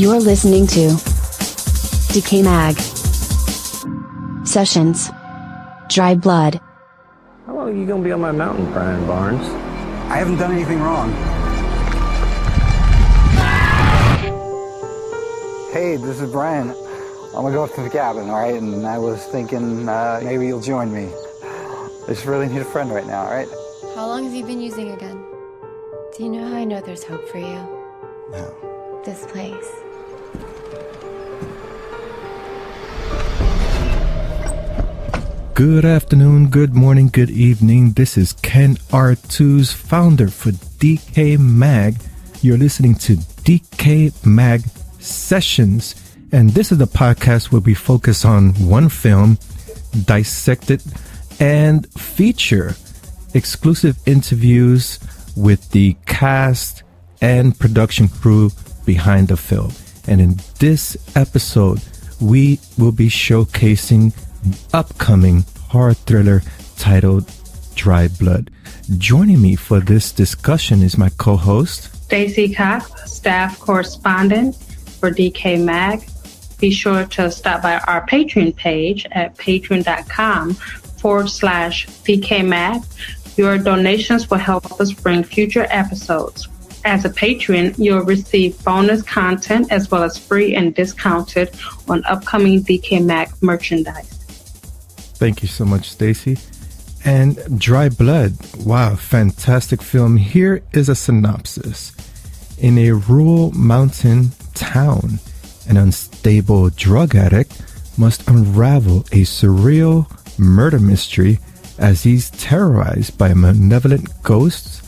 You're listening to DecayMag Sessions. Dry Blood. How long are you gonna be on my mountain, Brian Barnes? I haven't done anything wrong. Hey, this is Brian. I'm gonna go up to the cabin, all right? And I was thinking maybe you'll join me. I just really need a friend right now, all right? How long have you been using a gun? Do you know how I know there's hope for you? No. This place. Good afternoon, good morning, good evening. This is Ken R2's founder for DecayMag. You're listening to DecayMag Sessions, and this is the podcast where we focus on one film, dissect it, and feature exclusive interviews with the cast and production crew behind the film. And in this episode, we will be showcasing the upcoming horror thriller titled Dry Blood. Joining me for this discussion is my co-host, Stacy Cox, staff correspondent for DecayMag. Be sure to stop by our Patreon page at patreon.com/DecayMag. Your donations will help us bring future episodes. As a patron, you'll receive bonus content as well as free and discounted on upcoming DecayMag merchandise. Thank you so much, Stacy. And Dry Blood, wow, fantastic film. Here is a synopsis. In a rural mountain town, an unstable drug addict must unravel a surreal murder mystery as he's terrorized by malevolent ghosts,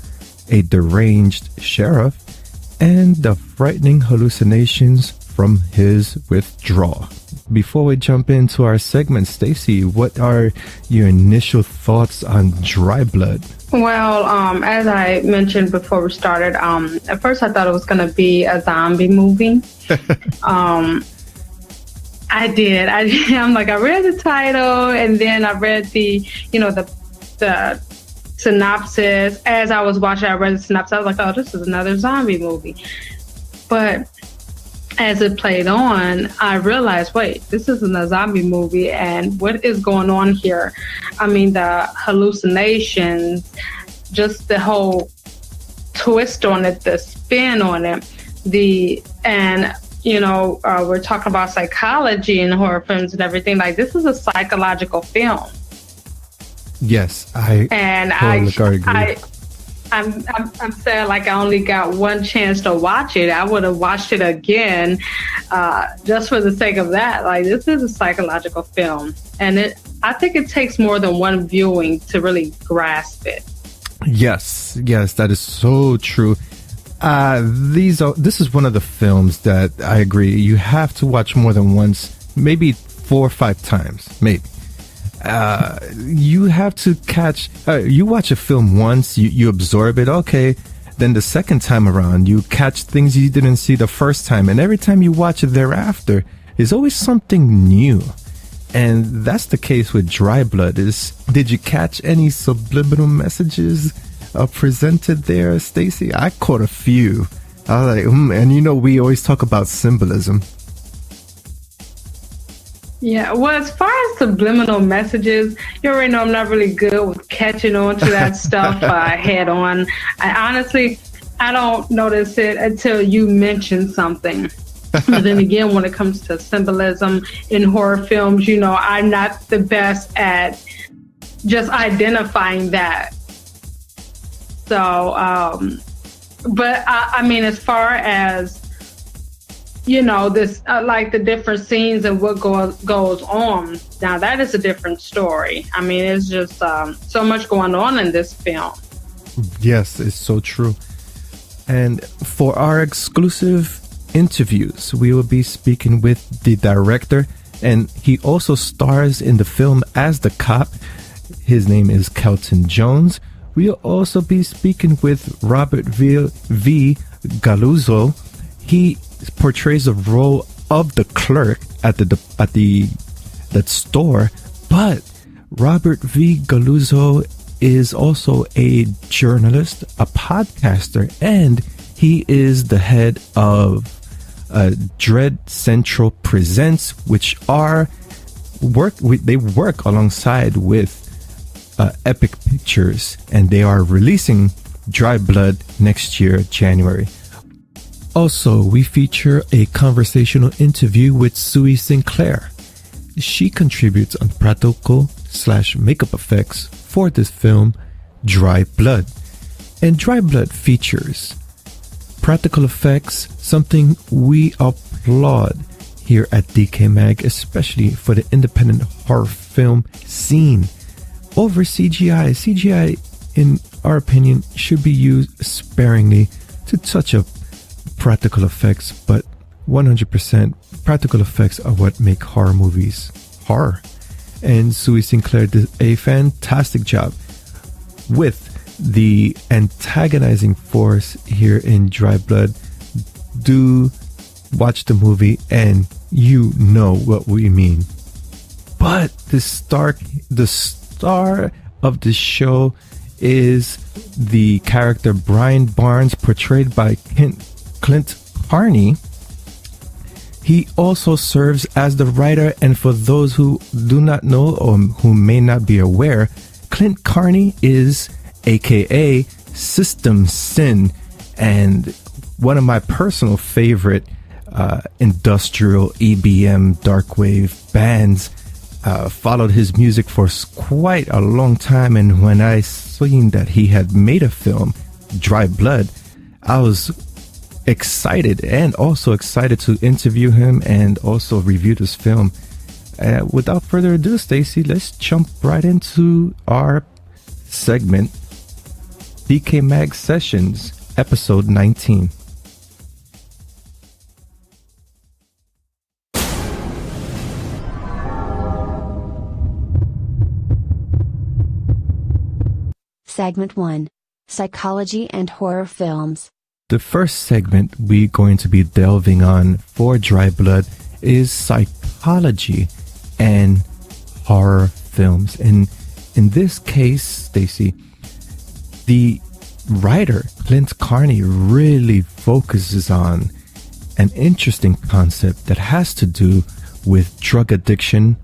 a deranged sheriff, and the frightening hallucinations from his withdrawal. Before we jump into our segment, Stacy, what are your initial thoughts on Dry Blood? Well, as I mentioned before we started, at first I thought it was going to be a zombie movie. I did. I'm like, I read the title, and then I read the synopsis. As I was watching, I read the synopsis. I was like, oh, this is another zombie movie. But as it played on, I realized, wait, this isn't a zombie movie, and what is going on here? I mean, the hallucinations, just the whole twist on it, the spin on it, we're talking about psychology in horror films and everything. Like, this is a psychological film. Yes, I totally agree. I'm sad, like, I only got one chance to watch it. I would have watched it again just for the sake of that. Like, this is a psychological film, and I think it takes more than one viewing to really grasp it. Yes, that is so true. This is one of the films that I agree you have to watch more than once, maybe 4 or 5 times, maybe. You have to catch, you watch a film once, you absorb it, okay, then the second time around, you catch things you didn't see the first time, and every time you watch it thereafter, there's always something new. And that's the case with Dry Blood. Did you catch any subliminal messages presented there, Stacy? I caught a few. I was like, and we always talk about symbolism. Yeah, well, as far as subliminal messages, you already know I'm not really good with catching on to that stuff head on. I don't notice it until you mention something. But then again, when it comes to symbolism in horror films, I'm not the best at just identifying that. So, but I mean, as far as this, like the different scenes and what goes on. Now that is a different story. I mean, it's just so much going on in this film. Yes, it's so true. And for our exclusive interviews, we will be speaking with the director, and he also stars in the film as the cop. His name is Kelton Jones. We'll also be speaking with Robert V. Galluzzo. He portrays the role of the clerk at that store, but Robert V. Galluzzo is also a journalist, a podcaster, and he is the head of Dread Central Presents, which they work alongside with Epic Pictures, and they are releasing Dry Blood next year, January. Also, we feature a conversational interview with Sioux Sinclair. She contributes on practical/makeup effects for this film, Dry Blood. And Dry Blood features practical effects, something we applaud here at DecayMag, especially for the independent horror film scene. Over CGI. CGI, in our opinion, should be used sparingly to touch up practical effects, but 100% practical effects are what make horror movies horror. And Sioux Sinclair did a fantastic job with the antagonizing force here in Dry Blood. Do watch the movie and you know what we mean. But the star of the show is the character Brian Barnes, portrayed by Clint Carney. He also serves as the writer, and for those who do not know or who may not be aware, Clint Carney is aka System Sin, and one of my personal favorite industrial EBM darkwave bands. Followed his music for quite a long time, and when I seen that he had made a film, Dry Blood, I was excited, and also excited to interview him and also review this film. Without further ado, Stacy, let's jump right into our segment, DecayMag Sessions, episode 19. Segment 1. Psychology and Horror Films. The first segment we're going to be delving on for Dry Blood is psychology and horror films. And in this case, Stacy, the writer, Clint Carney, really focuses on an interesting concept that has to do with drug addiction,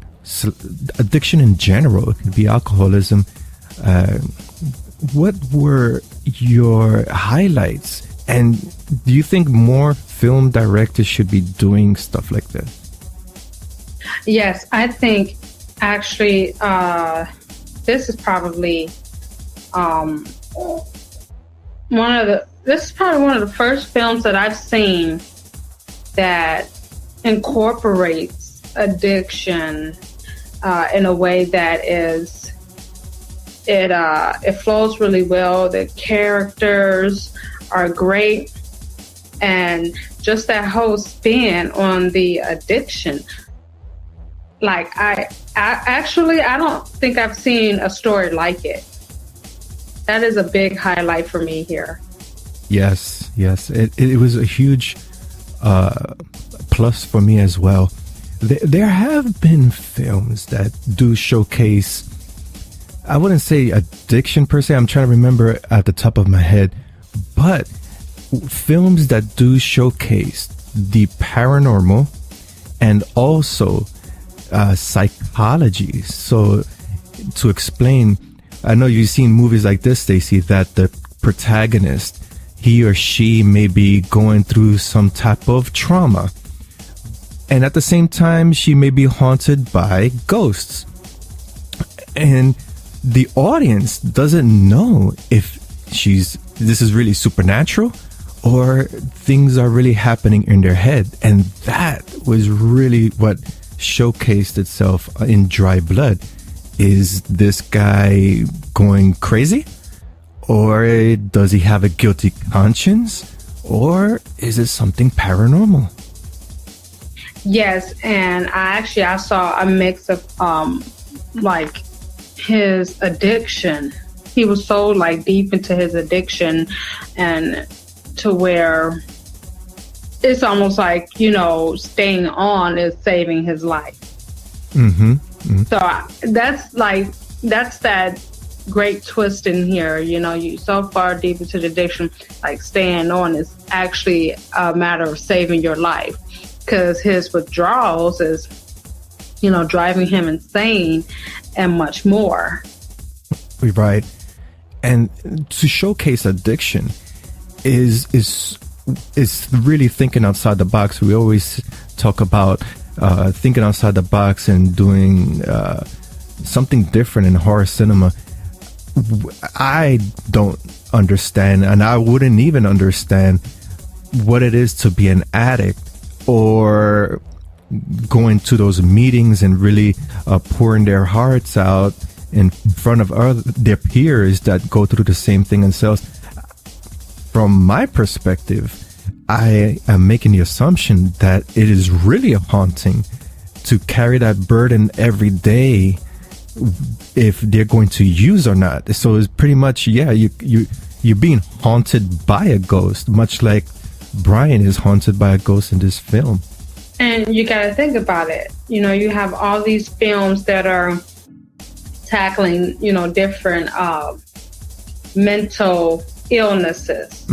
addiction in general. It could be alcoholism. What were your highlights? And do you think more film directors should be doing stuff like this? Yes, I think actually this is probably one of the first films that I've seen that incorporates addiction in a way that is it flows really well. The characters are great, and just that whole spin on the addiction. Like I don't think I've seen a story like it. That is a big highlight for me here. Yes. It was a huge plus for me as well. There have been films that do showcase, I wouldn't say addiction per se, I'm trying to remember at the top of my head, but films that do showcase the paranormal and also psychology. So to explain, I know you've seen movies like this, Stacy, that the protagonist, he or she may be going through some type of trauma, and at the same time she may be haunted by ghosts, and the audience doesn't know if this is really supernatural or things are really happening in their head. And that was really what showcased itself in Dry Blood. Is this guy going crazy? Or does he have a guilty conscience? Or is it something paranormal? Yes, and I saw a mix of like his addiction. He was so like deep into his addiction, and to where it's almost like, staying on is saving his life. Mm-hmm. So that's that great twist in here. You know, you so far deep into the addiction, like staying on is actually a matter of saving your life, because his withdrawals is, you know, driving him insane and much more. Right. And to showcase addiction is really thinking outside the box. We always talk about thinking outside the box and doing something different in horror cinema. I don't understand, and I wouldn't even understand what it is to be an addict or going to those meetings and really pouring their hearts out in front of their peers that go through the same thing themselves. From my perspective, I am making the assumption that it is really a haunting to carry that burden every day, if they're going to use or not. So it's pretty much, yeah, you're being haunted by a ghost, much like Brian is haunted by a ghost in this film. And you got to think about it. You know, you have all these films that are tackling, you know, different mental illnesses,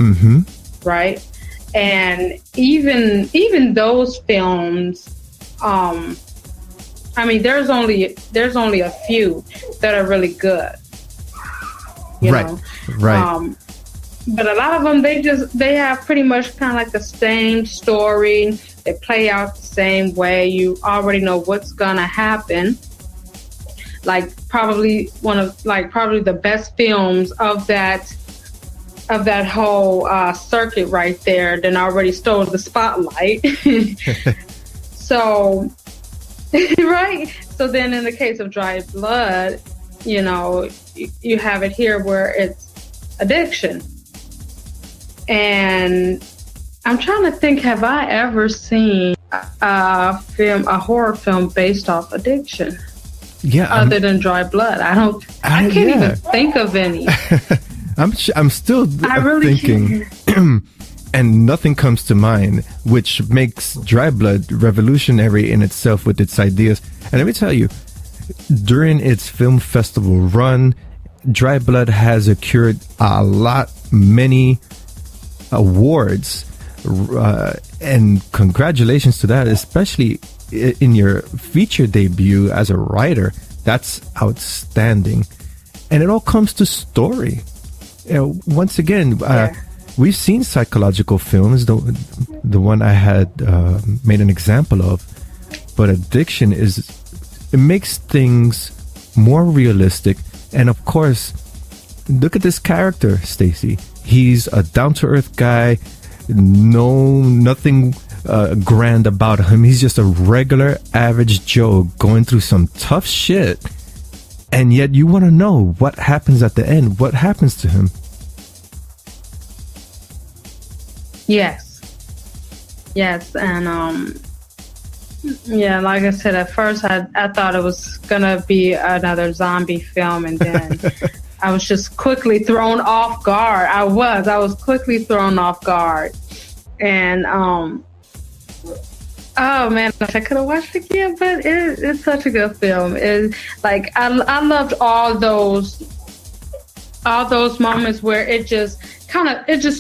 right? And even those films, I mean, there's only a few that are really good, you know? Right. But a lot of them, they have pretty much kind of like the same story. They play out the same way. You already know what's gonna happen. Like probably the best films of that whole circuit right there, then already stole the spotlight. So, right. So then in the case of Dry Blood, you know, you have it here where it's addiction. And I'm trying to think, have I ever seen a horror film based off addiction? Yeah. Other than Dry Blood. I can't even think of any. I'm still thinking, and nothing comes to mind, which makes Dry Blood revolutionary in itself with its ideas. And let me tell you, during its film festival run, Dry Blood has accrued many awards, and congratulations to that, especially in your feature debut as a writer. That's outstanding. And it all comes to story. You know, once again, we've seen psychological films, the one I had made an example of, but addiction it makes things more realistic. And of course, look at this character, Stacy. He's a down-to-earth guy. Nothing grand about him. He's just a regular average Joe going through some tough shit. And yet you want to know what happens at the end. What happens to him? Yes. And yeah, like I said, at first I thought it was gonna be another zombie film, and then I was just quickly thrown off guard. I was quickly thrown off guard. And oh man, I could have watched it again, but it's such a good film. It's like I loved all those moments where it just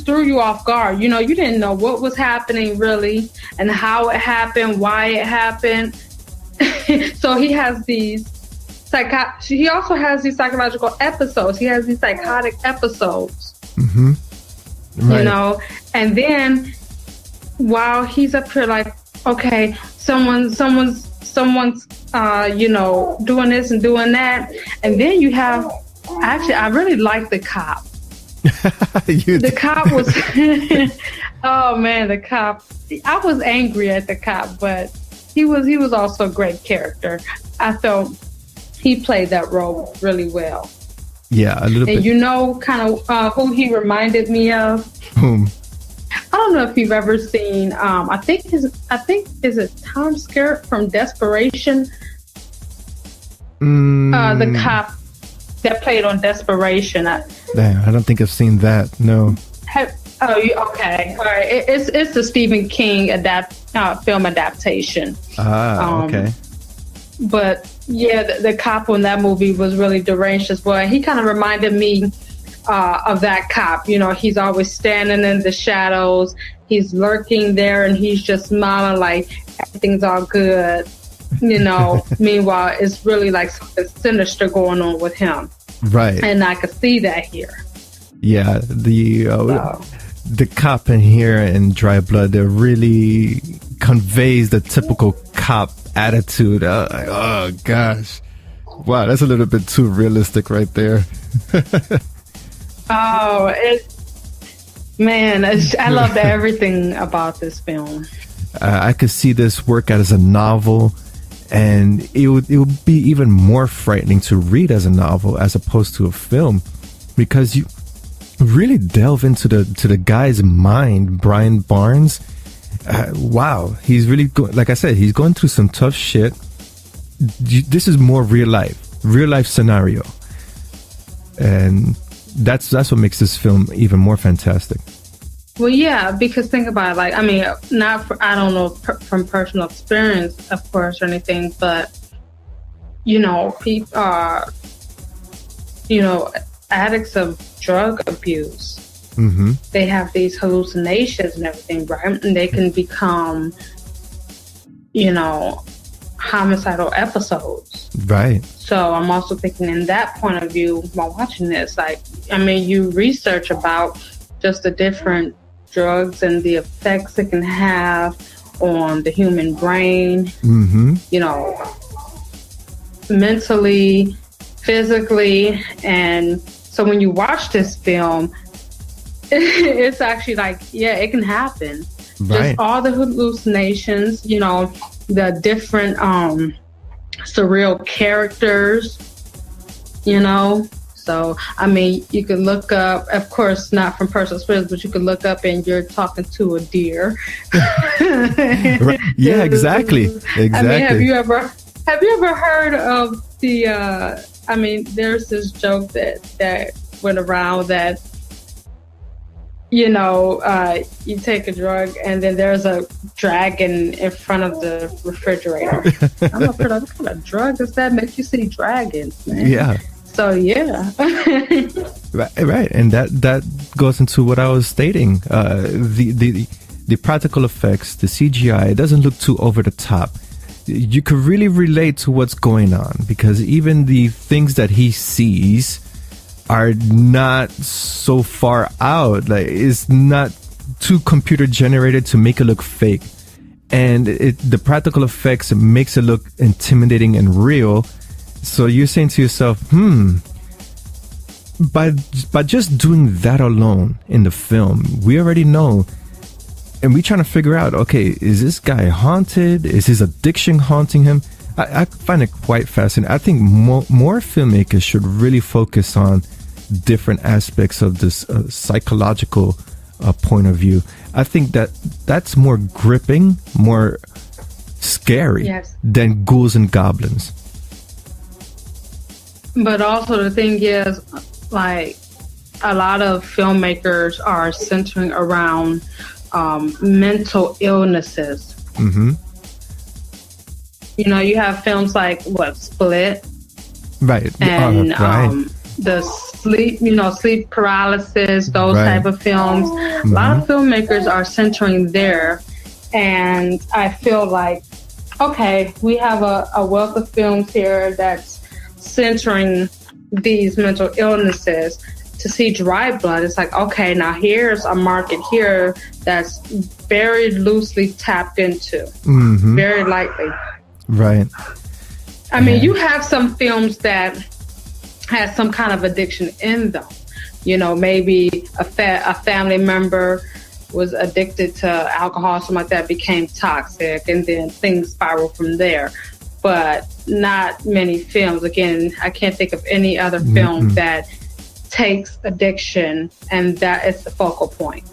threw you off guard. You know, you didn't know what was happening really, and how it happened, why it happened. So he has these he also has these psychological episodes. He has these psychotic episodes. Mm-hmm. Right. You know, and then while he's up here like, okay, someone's you know, doing this and doing that, and then you have, actually, I really like the cop. The cop was oh man, the cop, I was angry at the cop, but he was also a great character. I felt he played that role really well. Yeah, a little bit. And you know kind of who he reminded me of? Whom? I don't know if you've ever seen I think is it Tom Skerritt from Desperation? The cop that played on Desperation. Damn, I don't think I've seen that. No. Okay. All right. It's the Stephen King film adaptation. Okay. But Yeah, the cop in that movie was really deranged as well. He kind of reminded me of that cop. You know, he's always standing in the shadows. He's lurking there, and he's just smiling like everything's all good. You know, meanwhile, it's really like something sinister going on with him. Right. And I could see that here. Yeah, the cop in here in Dry Blood, that really conveys the typical cop attitude. Oh gosh, wow, that's a little bit too realistic right there. I loved everything about this film. I could see this work as a novel, and it would be even more frightening to read as a novel as opposed to a film, because you really delve into the guy's mind, Brian Barnes. Wow, he's really like I said, he's going through some tough shit. This is more real life scenario, and that's what makes this film even more fantastic. Well, yeah, because think about it, like, I mean, I don't know from personal experience, of course, or anything, but, you know, people are, you know, addicts of drug abuse. Mm-hmm. They have these hallucinations and everything, right? And they can become, you know, homicidal episodes. Right. So I'm also thinking in that point of view while watching this, like, I mean, you research about just the different drugs and the effects it can have on the human brain, mm-hmm. you know, mentally, physically. And so when you watch this film, it's actually like, yeah, it can happen. Right. Just all the hallucinations, you know, the different surreal characters, you know. So, I mean, you could look up, of course, not from personal experience, but you could look up and you're talking to a deer. Right. Yeah, exactly. Exactly. I mean, have you ever heard of the, I mean, there's this joke that went around that, you know, you take a drug and then there's a dragon in front of the refrigerator. I'm not sure what kind of drug does that make you see dragons, man? Yeah. So yeah. Right, and that goes into what I was stating. The practical effects, the CGI, it doesn't look too over the top. You could really relate to what's going on, because even the things that he sees are not so far out. Like, it's not too computer generated to make it look fake, and the practical effects makes it look intimidating and real. So you're saying to yourself, by just doing that alone in the film, we already know, and we're trying to figure out, okay, is this guy haunted? Is his addiction haunting him? I find it quite fascinating. I think more filmmakers should really focus on different aspects of this psychological point of view. I think that's more gripping, more scary than ghouls and goblins. But also the thing is, like, a lot of filmmakers are centering around mental illnesses. Mm-hmm. You know, you have films like Split, right, and right. The sleep paralysis, those type of films. Mm-hmm. A lot of filmmakers are centering there, and I feel like, okay, we have a wealth of films here that's centering these mental illnesses. To see Dry Blood, it's like, okay, now here's a market here that's very loosely tapped into, mm-hmm. very lightly. Right. I mean, you have some films that has some kind of addiction in them. You know, maybe a family member was addicted to alcohol, something like that, became toxic, and then things spiral from there. But not many films. Again, I can't think of any other film that takes addiction and that is the focal point.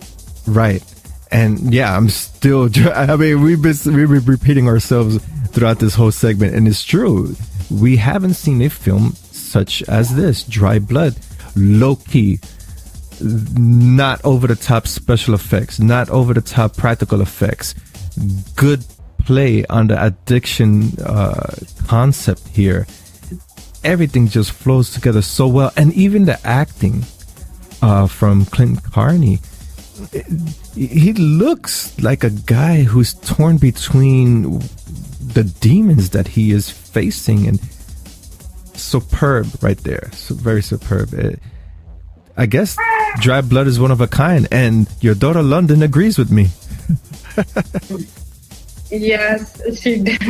Right. And yeah, I'm still, I mean, we've been repeating ourselves throughout this whole segment, and it's true. We haven't seen a film such as this, Dry Blood, low key, not over the top special effects, not over the top practical effects, good play on the addiction concept here. Everything just flows together so well, and even the acting from Clint Carney. He looks like a guy who's torn between the demons that he is facing, and superb right there. So very superb. I guess Dry Blood is one of a kind, and your daughter London agrees with me. Yes, she did.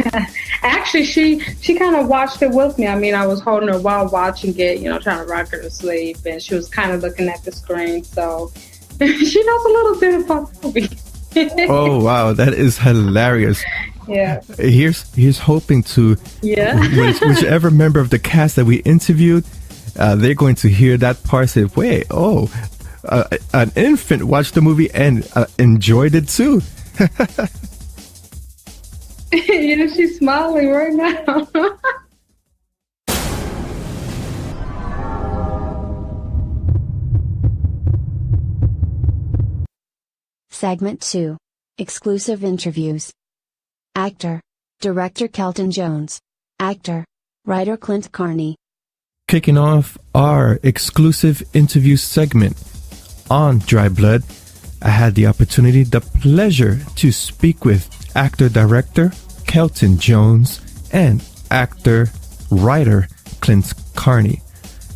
Actually, she kind of watched it with me. I mean, I was holding her while watching it, trying to rock her to sleep, and she was kind of looking at the screen, so she knows a little bit about the movie. Oh, wow, that is hilarious. Yeah. Here's hoping to, whichever member of the cast that we interviewed, they're going to hear that part, say, wait, an infant watched the movie and enjoyed it too. She's smiling right now. Segment 2. Exclusive interviews. Actor, director Kelton Jones. Actor, writer Clint Carney. Kicking off our exclusive interview segment on Dry Blood, I had the opportunity, the pleasure to speak with actor-director Kelton Jones and actor-writer Clint Carney.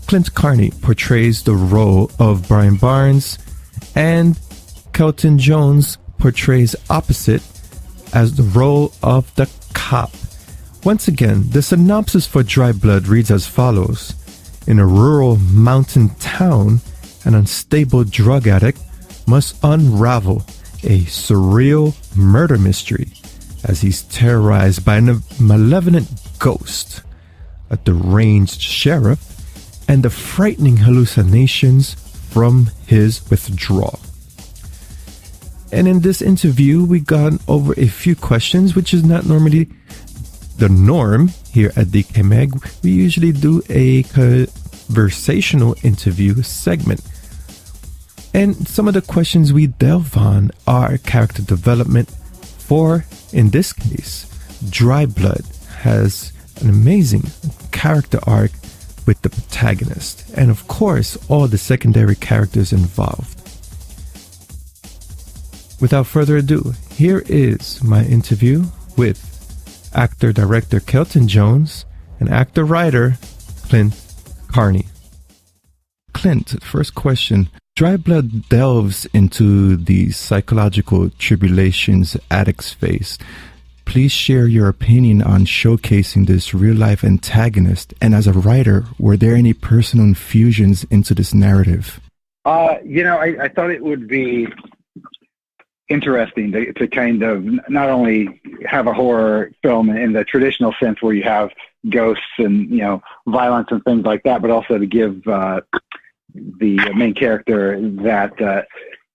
Clint Carney portrays the role of Brian Barnes, and Kelton Jones portrays opposite as the role of the cop. Once again, the synopsis for Dry Blood reads as follows. In a rural mountain town, an unstable drug addict must unravel a surreal murder mystery as he's terrorized by a malevolent ghost, a deranged sheriff, and the frightening hallucinations from his withdrawal. And in this interview, we got over a few questions, which is not normally the norm here at DecayMag. We usually do a conversational interview segment. And some of the questions we delve on are character development for, in this case, Dry Blood has an amazing character arc with the protagonist, and of course, all the secondary characters involved. Without further ado, here is my interview with actor-director Kelton Jones and actor-writer Clint Carney. Clint, first question. Dry Blood delves into the psychological tribulations addicts face. Please share your opinion on showcasing this real-life antagonist, and as a writer, were there any personal infusions into this narrative? I thought it would be interesting to kind of not only have a horror film in the traditional sense where you have ghosts and, violence and things like that, but also to give the main character that those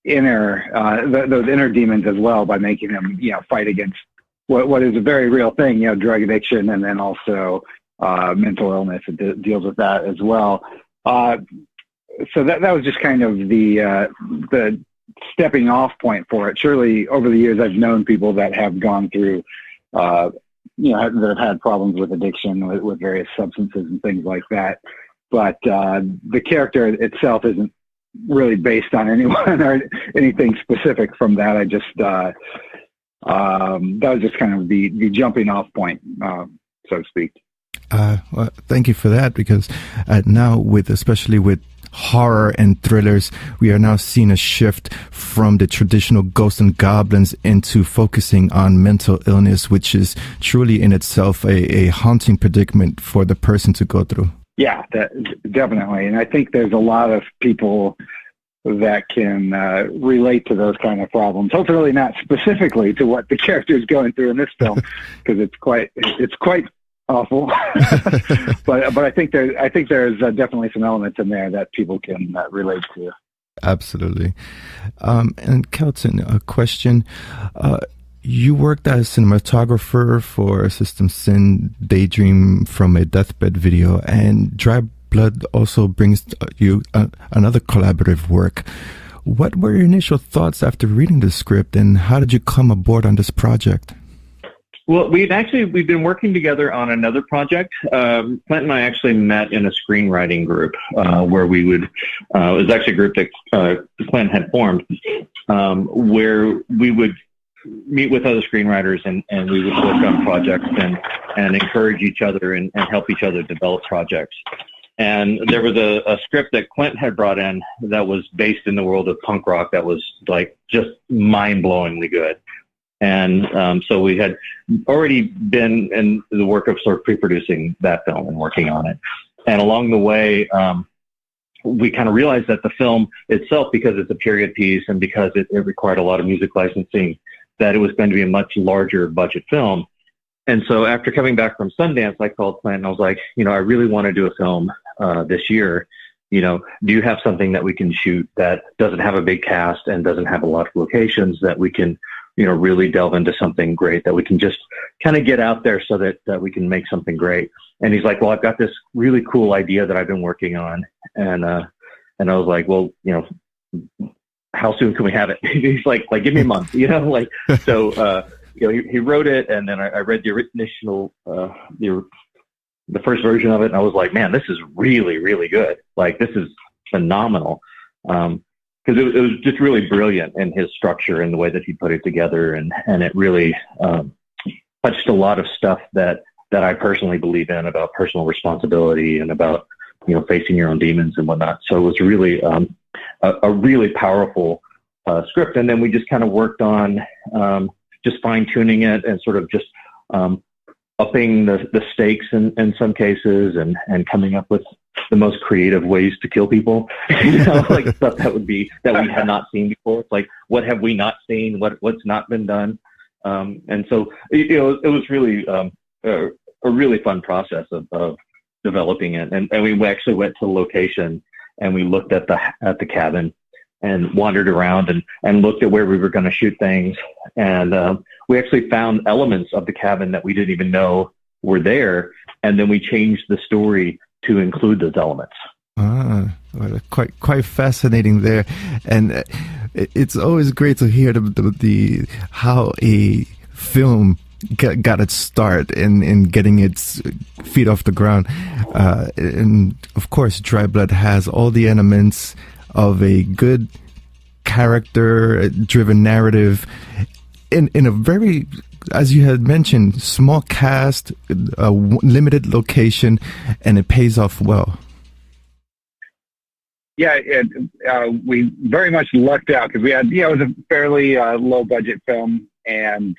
inner demons as well, by making him, fight against what is a very real thing, drug addiction, and then also mental illness. It deals with that as well. So that was just kind of the stepping off point for it. Surely over the years, I've known people that have gone through, that have had problems with addiction, with various substances and things like that. But the character itself isn't really based on anyone or anything specific from that. I just that was just kind of the jumping off point, so to speak. Well, thank you for that, because now especially with horror and thrillers, we are now seeing a shift from the traditional ghosts and goblins into focusing on mental illness, which is truly in itself a haunting predicament for the person to go through. Yeah, definitely. And I think there's a lot of people that can relate to those kind of problems. Hopefully not specifically to what the character is going through in this film, because it's quite awful. but I think there's definitely some elements in there that people can relate to. Absolutely. And Kelton, a question. You worked as cinematographer for System Sin, Daydream from a Deathbed video, and Dry Blood also brings you another collaborative work. What were your initial thoughts after reading the script, and how did you come aboard on this project? Well, we've been working together on another project. Clint and I actually met in a screenwriting group where we would, it was actually a group that Clint had formed, where we would meet with other screenwriters and we would work on projects and encourage each other and help each other develop projects. And there was a script that Clint had brought in that was based in the world of punk rock that was like just mind-blowingly good. And so we had already been in the work of sort of pre-producing that film and working on it. And along the way, we kind of realized that the film itself, because it's a period piece and because it required a lot of music licensing, that it was going to be a much larger budget film. And so after coming back from Sundance, I called Clint and I was like, I really want to do a film this year. Do you have something that we can shoot that doesn't have a big cast and doesn't have a lot of locations that we can really delve into something great, that we can just kind of get out there so that we can make something great. And he's like, well, I've got this really cool idea that I've been working on. And I was like, well, how soon can we have it? He's like, give me a month, so, he wrote it, and then I read the original, the first version of it. And I was like, man, this is really, really good. Like, this is phenomenal. Because it was just really brilliant in his structure and the way that he put it together, and it really touched a lot of stuff that I personally believe in about personal responsibility and about facing your own demons and whatnot. So it was really a really powerful script, and then we just kind of worked on just fine tuning it and sort of just upping the stakes in some cases and coming up with the most creative ways to kill people, like stuff that we had not seen before. It's like, what have we not seen? What's not been done? And so, it was really a really fun process of developing it. And we actually went to the location and we looked at the cabin and wandered around and looked at where we were going to shoot things. And we actually found elements of the cabin that we didn't even know were there. And then we changed the story to include those elements. Well, quite fascinating there. And it's always great to hear the how a film got its start in getting its feet off the ground. And of course, Dry Blood has all the elements of a good character-driven narrative in a very, as you had mentioned, small cast, a limited location, and it pays off well. Yeah, we very much lucked out because we had, it was a fairly low-budget film, and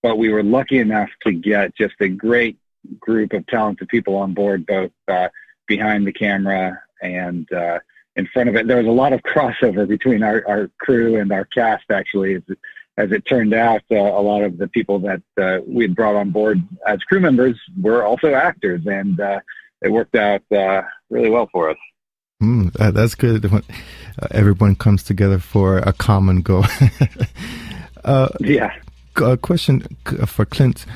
but we were lucky enough to get just a great group of talented people on board, both behind the camera and in front of it. There was a lot of crossover between our crew and our cast, actually. As it turned out, a lot of the people that we had brought on board as crew members were also actors, and it worked out really well for us. That's good when everyone comes together for a common goal. Yeah. A question for Clint.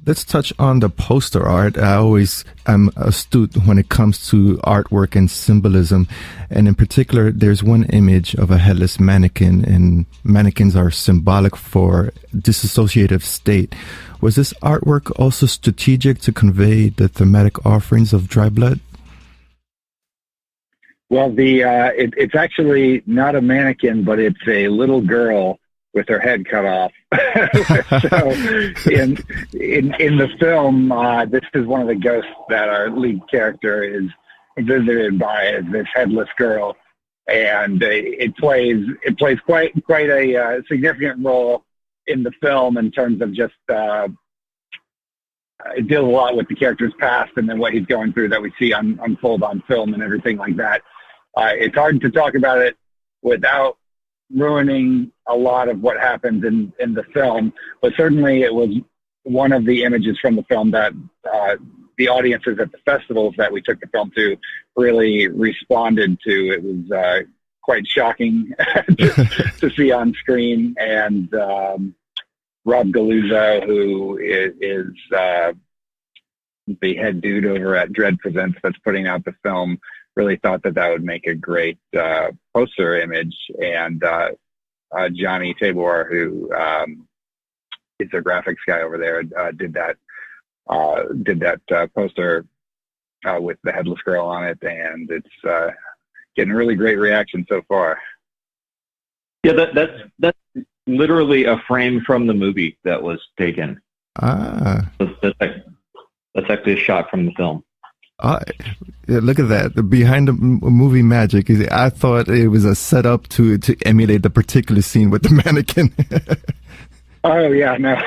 Let's touch on the poster art. I always am astute when it comes to artwork and symbolism. And in particular, there's one image of a headless mannequin, and mannequins are symbolic for disassociative state. Was this artwork also strategic to convey the thematic offerings of Dry Blood? Well, it's actually not a mannequin, but it's a little girl with her head cut off. So in the film, this is one of the ghosts that our lead character is visited by, as this headless girl, and it plays quite a significant role in the film in terms of just it deals a lot with the character's past and then what he's going through that we see unfold on film and everything like that. It's hard to talk about it without ruining a lot of what happens in the film, but certainly it was one of the images from the film that the audiences at the festivals that we took the film to really responded to. It was quite shocking to see on screen, and Rob Galluzzo, who is the head dude over at Dread Presents that's putting out the film, really thought that would make a great poster image. And Johnny Tabor, who he's a graphics guy over there, did that poster with the headless girl on it, and it's getting really great reaction so far. Yeah, that's literally a frame from the movie that was taken. That's actually a shot from the film. Yeah, look at that. Behind the movie magic. I thought it was a setup to emulate the particular scene with the mannequin. Oh, yeah, no.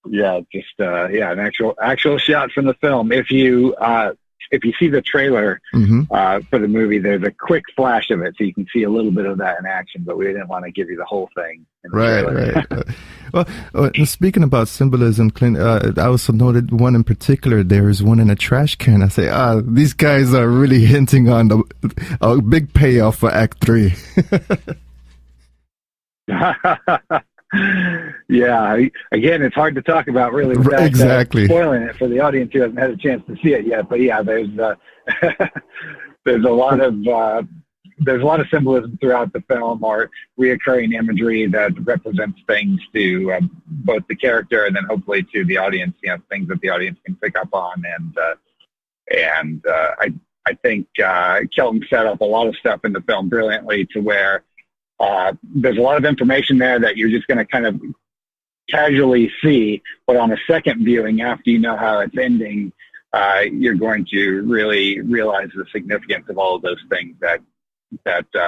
Yeah, just an actual shot from the film. If you see the trailer for the movie, there's a quick flash of it, so you can see a little bit of that in action, but we didn't want to give you the whole thing. Right. Well, speaking about symbolism, Clint, I also noted one in particular. There is one in a trash can. I say, these guys are really hinting on a big payoff for Act 3. Yeah, again, it's hard to talk about really without spoiling it for the audience who hasn't had a chance to see it yet. But yeah, there's a lot of symbolism throughout the film, or reoccurring imagery that represents things to both the character and then hopefully to the audience. Things that the audience can pick up on, and I think Kelton set up a lot of stuff in the film brilliantly to where. There's a lot of information there that you're just going to kind of casually see, but on a second viewing, after you know how it's ending, you're going to really realize the significance of all of those things that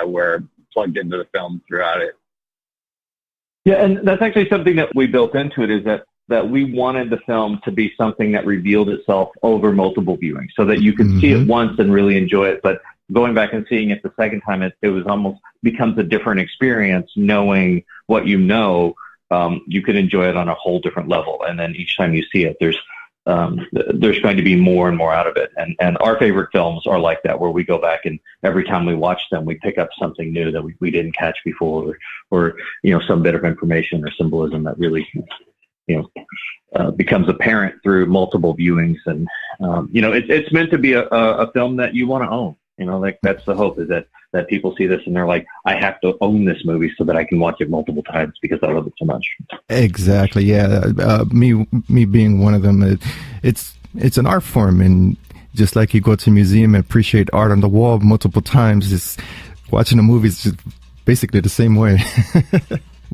were plugged into the film throughout it. Yeah, and that's actually something that we built into it, is that we wanted the film to be something that revealed itself over multiple viewings, so that you could see it once and really enjoy it, but going back and seeing it the second time, it was almost becomes a different experience. Knowing what you know, you can enjoy it on a whole different level. And then each time you see it, there's going to be more and more out of it. And our favorite films are like that, where we go back and every time we watch them, we pick up something new that we didn't catch before, or some bit of information or symbolism that really becomes apparent through multiple viewings. And it's meant to be a film that you want to own. That's the hope, is that people see this and they're like, I have to own this movie so that I can watch it multiple times because I love it so much. Exactly. Yeah. Me being one of them, it's an art form, and just like you go to a museum and appreciate art on the wall multiple times, just watching a movie is just basically the same way.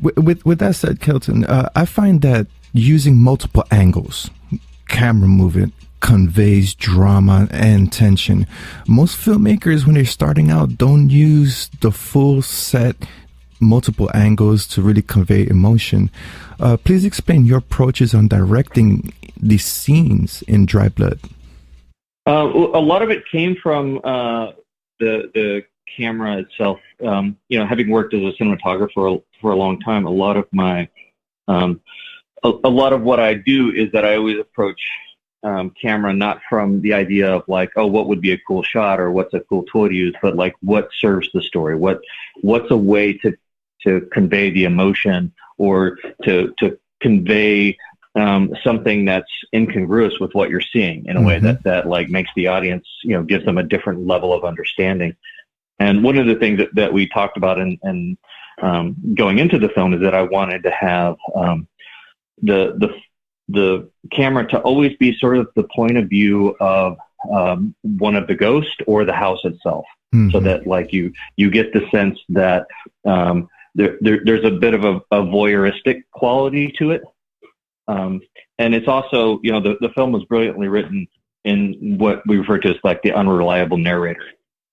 With that said, Kelton, I find that using multiple angles, camera movement, conveys drama and tension. Most filmmakers, when they're starting out, don't use the full set, multiple angles to really convey emotion. Please explain your approaches on directing these scenes in Dry Blood. A lot of it came from the camera itself. Having worked as a cinematographer for a long time, a lot of what I do is that I always approach camera not from the idea of like, oh, what would be a cool shot or what's a cool tool to use, but like what serves the story, what's a way to convey the emotion, or to convey something that's incongruous with what you're seeing in a way that like makes the audience, gives them a different level of understanding. And one of the things that we talked about in going into the film is that I wanted to have the camera to always be sort of the point of view of one of the ghosts or the house itself, so that like you get the sense that there's a bit of a voyeuristic quality to it, and it's also the film was brilliantly written in what we refer to as like the unreliable narrator.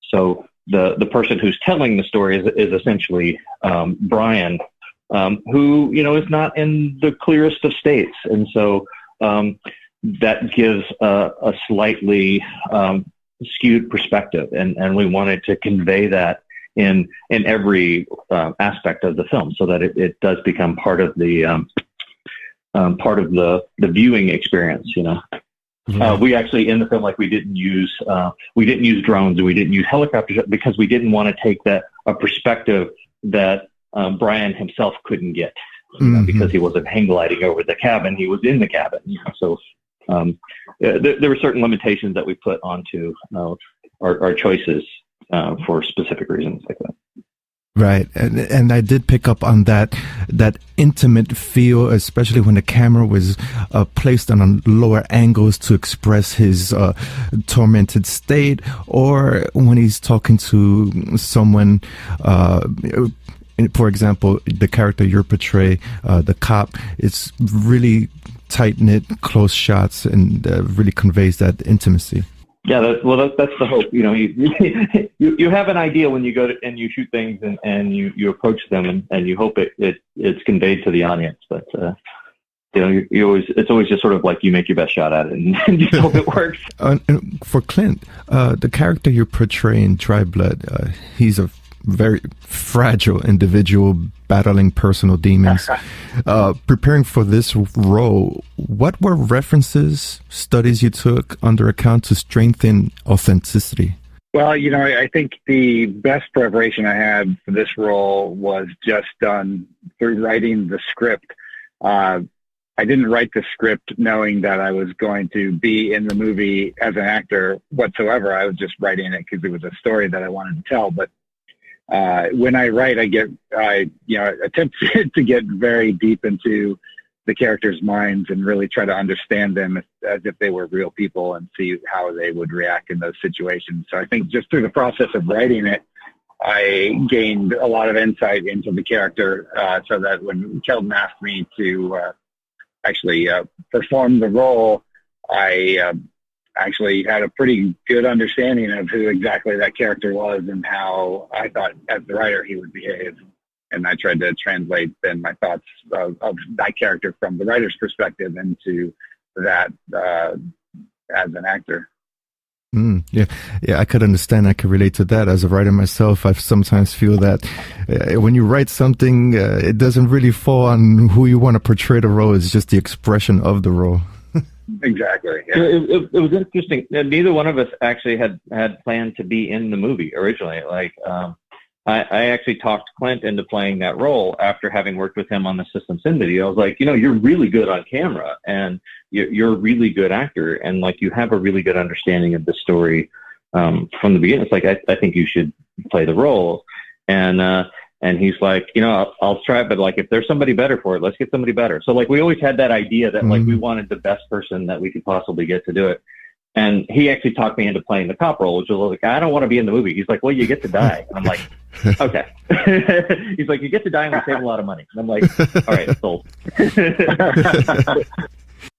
So the person who's telling the story is essentially Brian, who is not in the clearest of states, and so that gives a slightly skewed perspective, and we wanted to convey that in every aspect of the film, so that it does become part of the viewing experience. We actually in the film, like we didn't use drones and we didn't use helicopters because we didn't want to take a perspective that Brian himself couldn't get, because he wasn't hang gliding over the cabin; he was in the cabin. So there were certain limitations that we put onto our choices for specific reasons like that. Right, and I did pick up on that intimate feel, especially when the camera was placed on lower angles to express his tormented state, or when he's talking to someone. For example, the character you portray, the cop, it's really tight knit, close shots, and really conveys that intimacy. Yeah, that's the hope. You know, you have an idea when you go and you shoot things and you approach them and you hope it's conveyed to the audience. But you know, it's always just sort of like you make your best shot at it and you hope it works. And for Clint, the character you portray in Dry Blood, he's a very fragile individual battling personal demons. Preparing for this role, what were references, studies you took under account to strengthen authenticity? Well, you know, I think the best preparation I had for this role was just done through writing the script. I didn't write the script knowing that I was going to be in the movie as an actor whatsoever. I was just writing it because it was a story that I wanted to tell. But when I write, I attempt to get very deep into the characters' minds and really try to understand them as if they were real people and see how they would react in those situations. So I think just through the process of writing it, I gained a lot of insight into the character, so that when Kelton asked me to actually perform the role, I actually had a pretty good understanding of who exactly that character was and how I thought as the writer he would behave. And I tried to translate then my thoughts of that character from the writer's perspective into that as an actor. Yeah, I could understand. I could relate to that. As a writer myself, I sometimes feel that when you write something, it doesn't really fall on who you want to portray the role. It's just the expression of the role. Exactly. Yeah. It was interesting. Neither one of us actually had planned to be in the movie originally. Like, I actually talked Clint into playing that role after having worked with him on the System Sin video. I was like, you know, you're really good on camera and you're a really good actor, and like you have a really good understanding of the story from the beginning. It's like I think you should play the role. And he's like, you know, I'll try it, but like if there's somebody better for it, let's get somebody better. So like we always had that idea that like we wanted the best person that we could possibly get to do it. And he actually talked me into playing the cop role, which was like, I don't want to be in the movie. He's like, well, you get to die. And I'm like, okay. He's like, you get to die and we save a lot of money. And I'm like, all right, sold.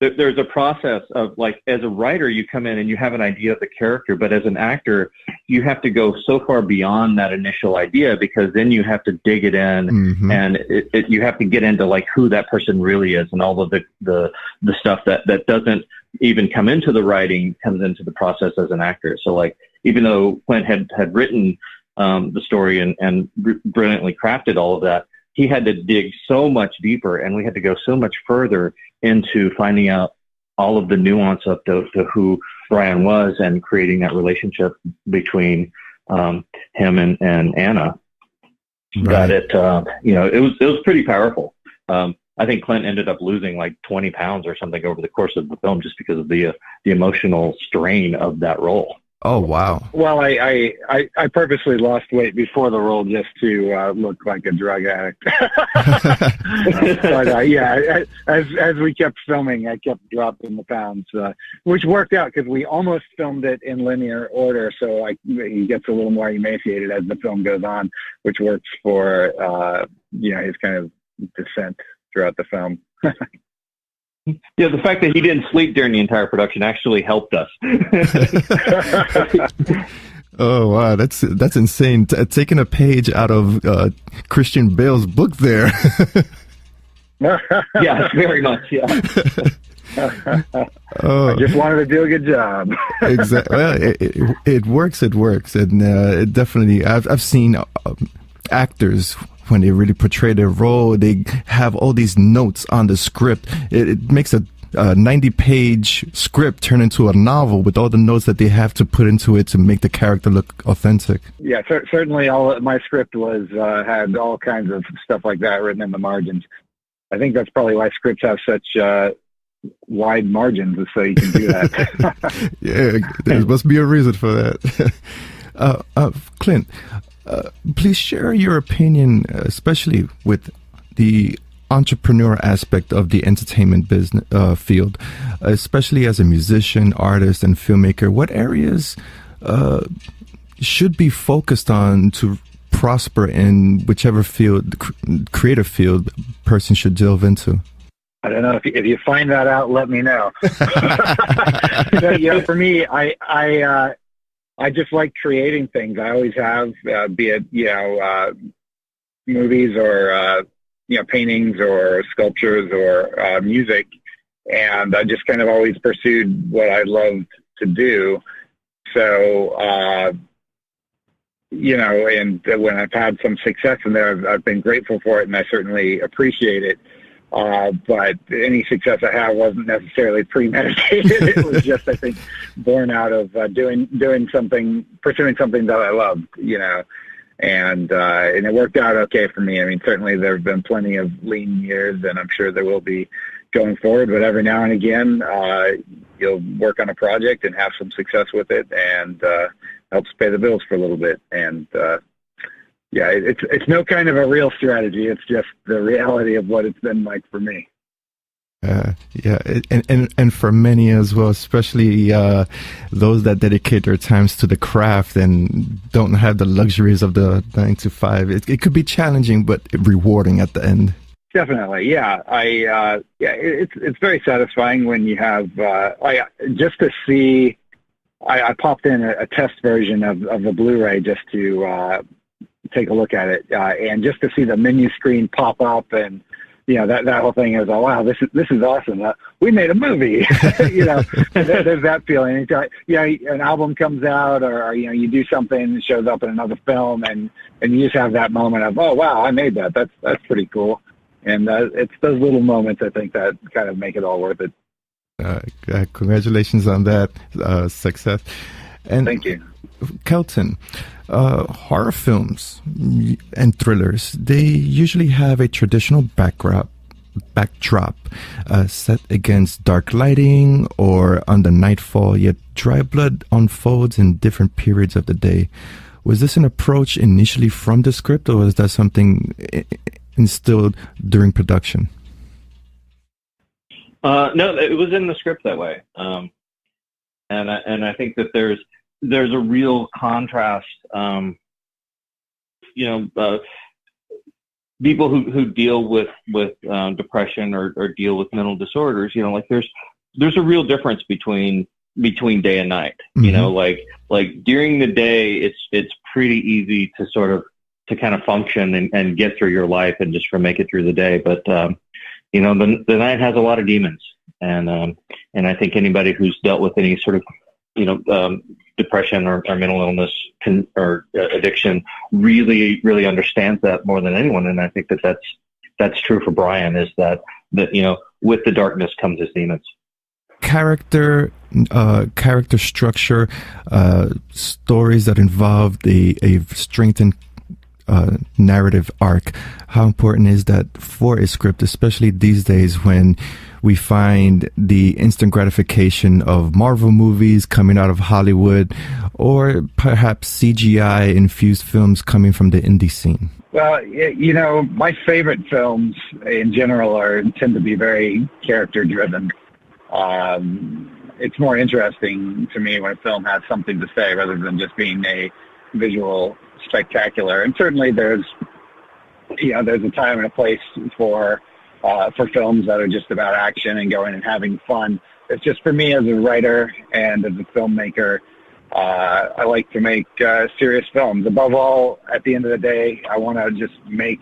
There's a process of like, as a writer, you come in and you have an idea of the character, but as an actor, you have to go so far beyond that initial idea, because then you have to dig it in and you have to get into like who that person really is, and all of the stuff that doesn't even come into the writing comes into the process as an actor. So like, even though Clint had written the story and brilliantly crafted all of that, he had to dig so much deeper, and we had to go so much further into finding out all of the nuance of to who Brian was and creating that relationship between him and Anna. Right. That it was pretty powerful. I think Clint ended up losing like 20 pounds or something over the course of the film just because of the emotional strain of that role. Oh, wow. Well, I purposely lost weight before the role just to look like a drug addict. But yeah, as we kept filming, I kept dropping the pounds, which worked out because we almost filmed it in linear order. So he gets a little more emaciated as the film goes on, which works for, his kind of descent throughout the film. Yeah, the fact that he didn't sleep during the entire production actually helped us. Oh, wow, that's insane. Taking a page out of Christian Bale's book there. Yeah, very much, yeah. I just wanted to do a good job. Exactly. Well, it works. And it definitely, I've seen actors, when they really portray their role, they have all these notes on the script. It makes a 90-page script turn into a novel with all the notes that they have to put into it to make the character look authentic. Yeah, certainly my script was had all kinds of stuff like that written in the margins. I think that's probably why scripts have such wide margins, so you can do that. Yeah, there must be a reason for that. Clint, Please share your opinion, especially with the entrepreneur aspect of the entertainment business field, especially as a musician, artist, and filmmaker. What areas should be focused on to prosper in whichever field, creative field, person should delve into? I don't know, if you find that out, let me know. For me, I just like creating things. I always have, be it movies or paintings or sculptures or music, and I just kind of always pursued what I loved to do. So and when I've had some success in there, I've been grateful for it, and I certainly appreciate it. But any success I have wasn't necessarily premeditated. It was just, I think, born out of pursuing something that I loved, and it worked out okay for me. I mean, certainly there have been plenty of lean years, and I'm sure there will be going forward, but every now and again, you'll work on a project and have some success with it, and helps pay the bills for a little bit. And it's no kind of a real strategy. It's just the reality of what it's been like for me. And for many as well, especially those that dedicate their times to the craft and don't have the luxuries of the 9 to 5. It could be challenging, but rewarding at the end. Definitely, yeah. It's very satisfying when you have just to see. I popped in a test version of the Blu-ray just to take a look at it, and just to see the menu screen pop up, and that whole thing is, oh wow, this is awesome. We made a movie. There's that feeling. An album comes out, or you do something that shows up in another film, and you just have that moment of, oh wow, I made that. That's pretty cool. And it's those little moments, I think, that kind of make it all worth it. Congratulations on that success. And thank you. Kelton, horror films and thrillers, they usually have a traditional backdrop set against dark lighting or under nightfall, yet dry blood unfolds in different periods of the day. Was this an approach initially from the script, or was that something instilled during production? No, it was in the script that way, and I think that there's a real contrast. People who deal with depression or deal with mental disorders, there's a real difference between day and night. Mm-hmm. Like during the day, it's pretty easy to sort of to kind of function and get through your life and just make it through the day. But the night has a lot of demons, and I think anybody who's dealt with any sort of depression or mental illness or addiction really, really understands that more than anyone. And I think that's true for Brian, is that with the darkness comes his demons. Character structure, stories that involve a strengthened narrative arc. How important is that for a script, especially these days when we find the instant gratification of Marvel movies coming out of Hollywood, or perhaps CGI infused films coming from the indie scene? Well, my favorite films in general tend to be very character driven. It's more interesting to me when a film has something to say rather than just being a visual spectacular. And certainly there's a time and a place for films that are just about action and going and having fun. It's just, for me as a writer and as a filmmaker, I like to make serious films. Above all, at the end of the day, I want to just make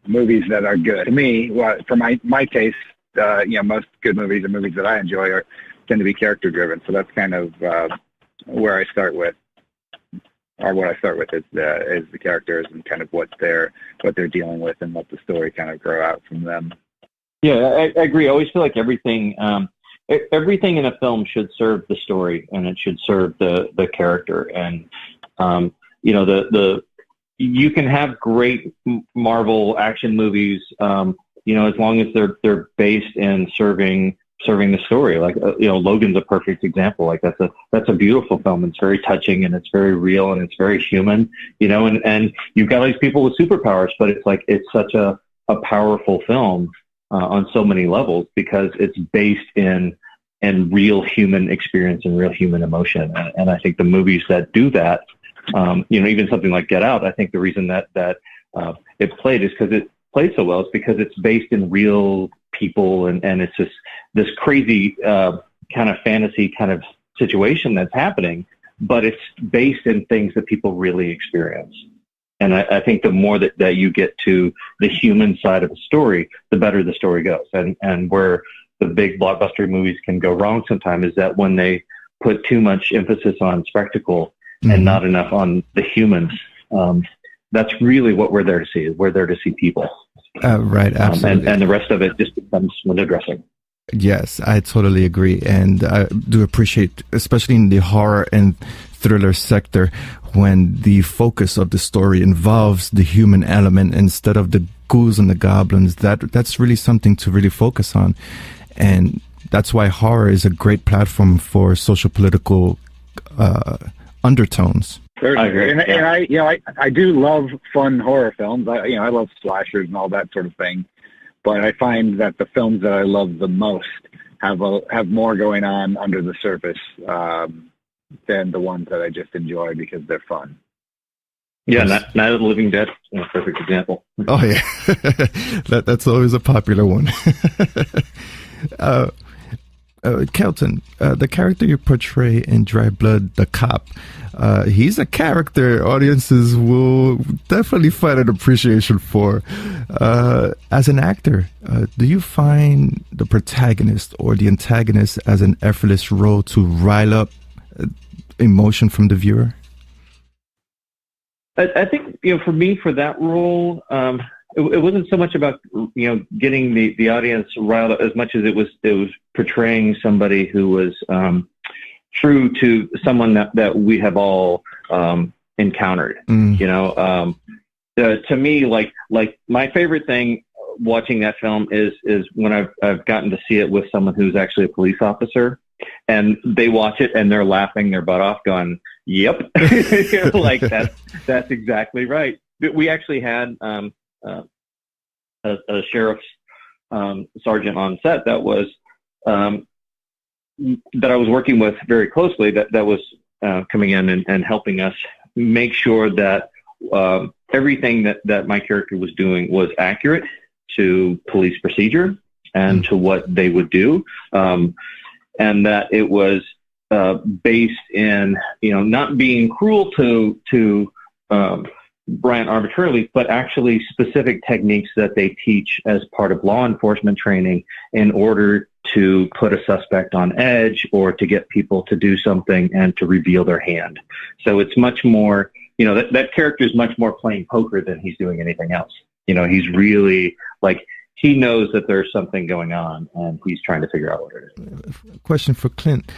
movies that are good. To me, for my taste, most good movies and movies that I enjoy tend to be character driven. So that's kind of where I start with. Or what I start with is the characters and kind of what they're dealing with, and let the story kind of grow out from them. Yeah, I agree. I always feel like everything in a film should serve the story, and it should serve the character. And you can have great Marvel action movies, as long as they're based in serving serving the story. Like, Logan's a perfect example. Like that's a beautiful film. It's very touching and it's very real and it's very human, and you've got all these people with superpowers, but it's such a powerful film on so many levels because it's based in real human experience and real human emotion. And I think the movies that do that, even something like Get Out, I think the reason that it played is because it played so well is because it's based in real people and it's just this crazy kind of fantasy kind of situation that's happening, but it's based in things that people really experience. And I think the more that you get to the human side of a story, the better the story goes. And where the big blockbuster movies can go wrong sometimes is that when they put too much emphasis on spectacle and not enough on the humans, that's really what we're there to see. We're there to see people. Right, absolutely. And the rest of it just becomes window dressing. Yes, I totally agree. And I do appreciate, especially in the horror and thriller sector, when the focus of the story involves the human element instead of the ghouls and the goblins. That's really something to really focus on. And that's why horror is a great platform for social political undertones. I agree. And I do love fun horror films. I love slashers and all that sort of thing. But I find that the films that I love the most have more going on under the surface than the ones that I just enjoy because they're fun. Yeah, Night of the Living Dead, a perfect example. Oh yeah, that's always a popular one. Kelton, the character you portray in Dry Blood, the cop, he's a character audiences will definitely find an appreciation for. As an actor, do you find the protagonist or the antagonist as an effortless role to rile up emotion from the viewer? I think, for me, for that role, it wasn't so much about, getting the audience riled up as much as it was portraying somebody who was true to someone that we have all encountered. To me, like my favorite thing watching that film is when I've gotten to see it with someone who's actually a police officer, and they watch it and they're laughing their butt off, going, "Yep," like that's exactly right. We actually had a sheriff's sergeant on set that was that I was working with very closely. That was coming in and helping us make sure that everything that my character was doing was accurate to police procedure and to what they would do, and that it was based in not being cruel to Bryant arbitrarily, but actually specific techniques that they teach as part of law enforcement training in order to put a suspect on edge or to get people to do something and to reveal their hand. So it's much more, that character is much more playing poker than he's doing anything else. He's really he knows that there's something going on and he's trying to figure out what it is. Question for Clint.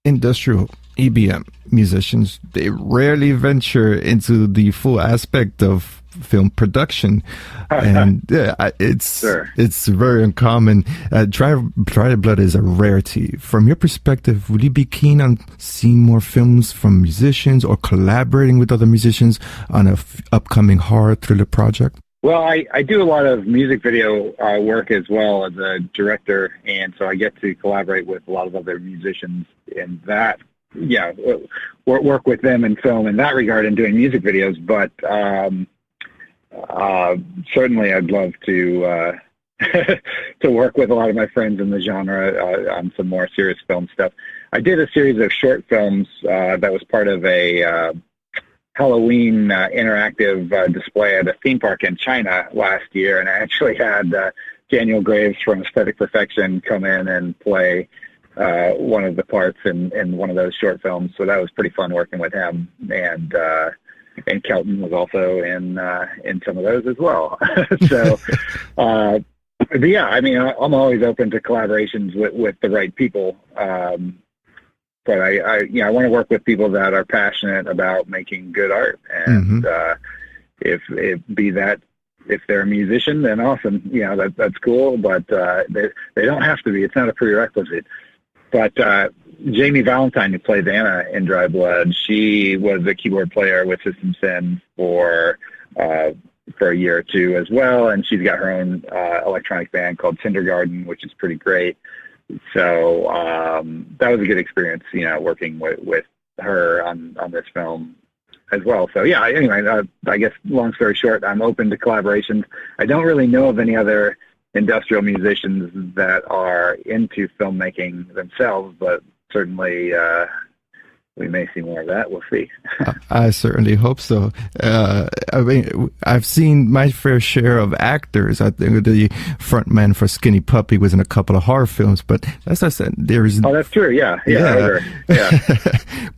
Industrial EBM musicians, they rarely venture into the full aspect of film production, and it's very uncommon. Dry Blood is a rarity. From your perspective, would you be keen on seeing more films from musicians or collaborating with other musicians on a upcoming horror thriller project? Well, I do a lot of music video work as well as a director, and so I get to collaborate with a lot of other musicians in that. Yeah, work with them in film in that regard and doing music videos. But certainly, I'd love to to work with a lot of my friends in the genre on some more serious film stuff. I did a series of short films that was part of a Halloween interactive display at a theme park in China last year, and I actually had Daniel Graves from Aesthetic Perfection come in and play one of the parts in one of those short films. So that was pretty fun working with him, and Kelton was also in some of those as well. So, but yeah, I mean, I'm always open to collaborations with the right people. But I want to work with people that are passionate about making good art, and if be that if they're a musician, then awesome. That's cool, but they don't have to be. It's not a prerequisite. But Jamie Valentine, who played Anna in Dry Blood, she was a keyboard player with System Sin for a year or two as well, and she's got her own electronic band called Kindergarten, which is pretty great. So that was a good experience, working with her on this film as well. So yeah, anyway, I guess long story short, I'm open to collaborations. I don't really know of any other industrial musicians that are into filmmaking themselves, but certainly we may see more of that. We'll see. I certainly hope so. I mean, I've seen my fair share of actors. I think the frontman for Skinny Puppy was in a couple of horror films, but as I said, there's... Oh, that's true. Yeah.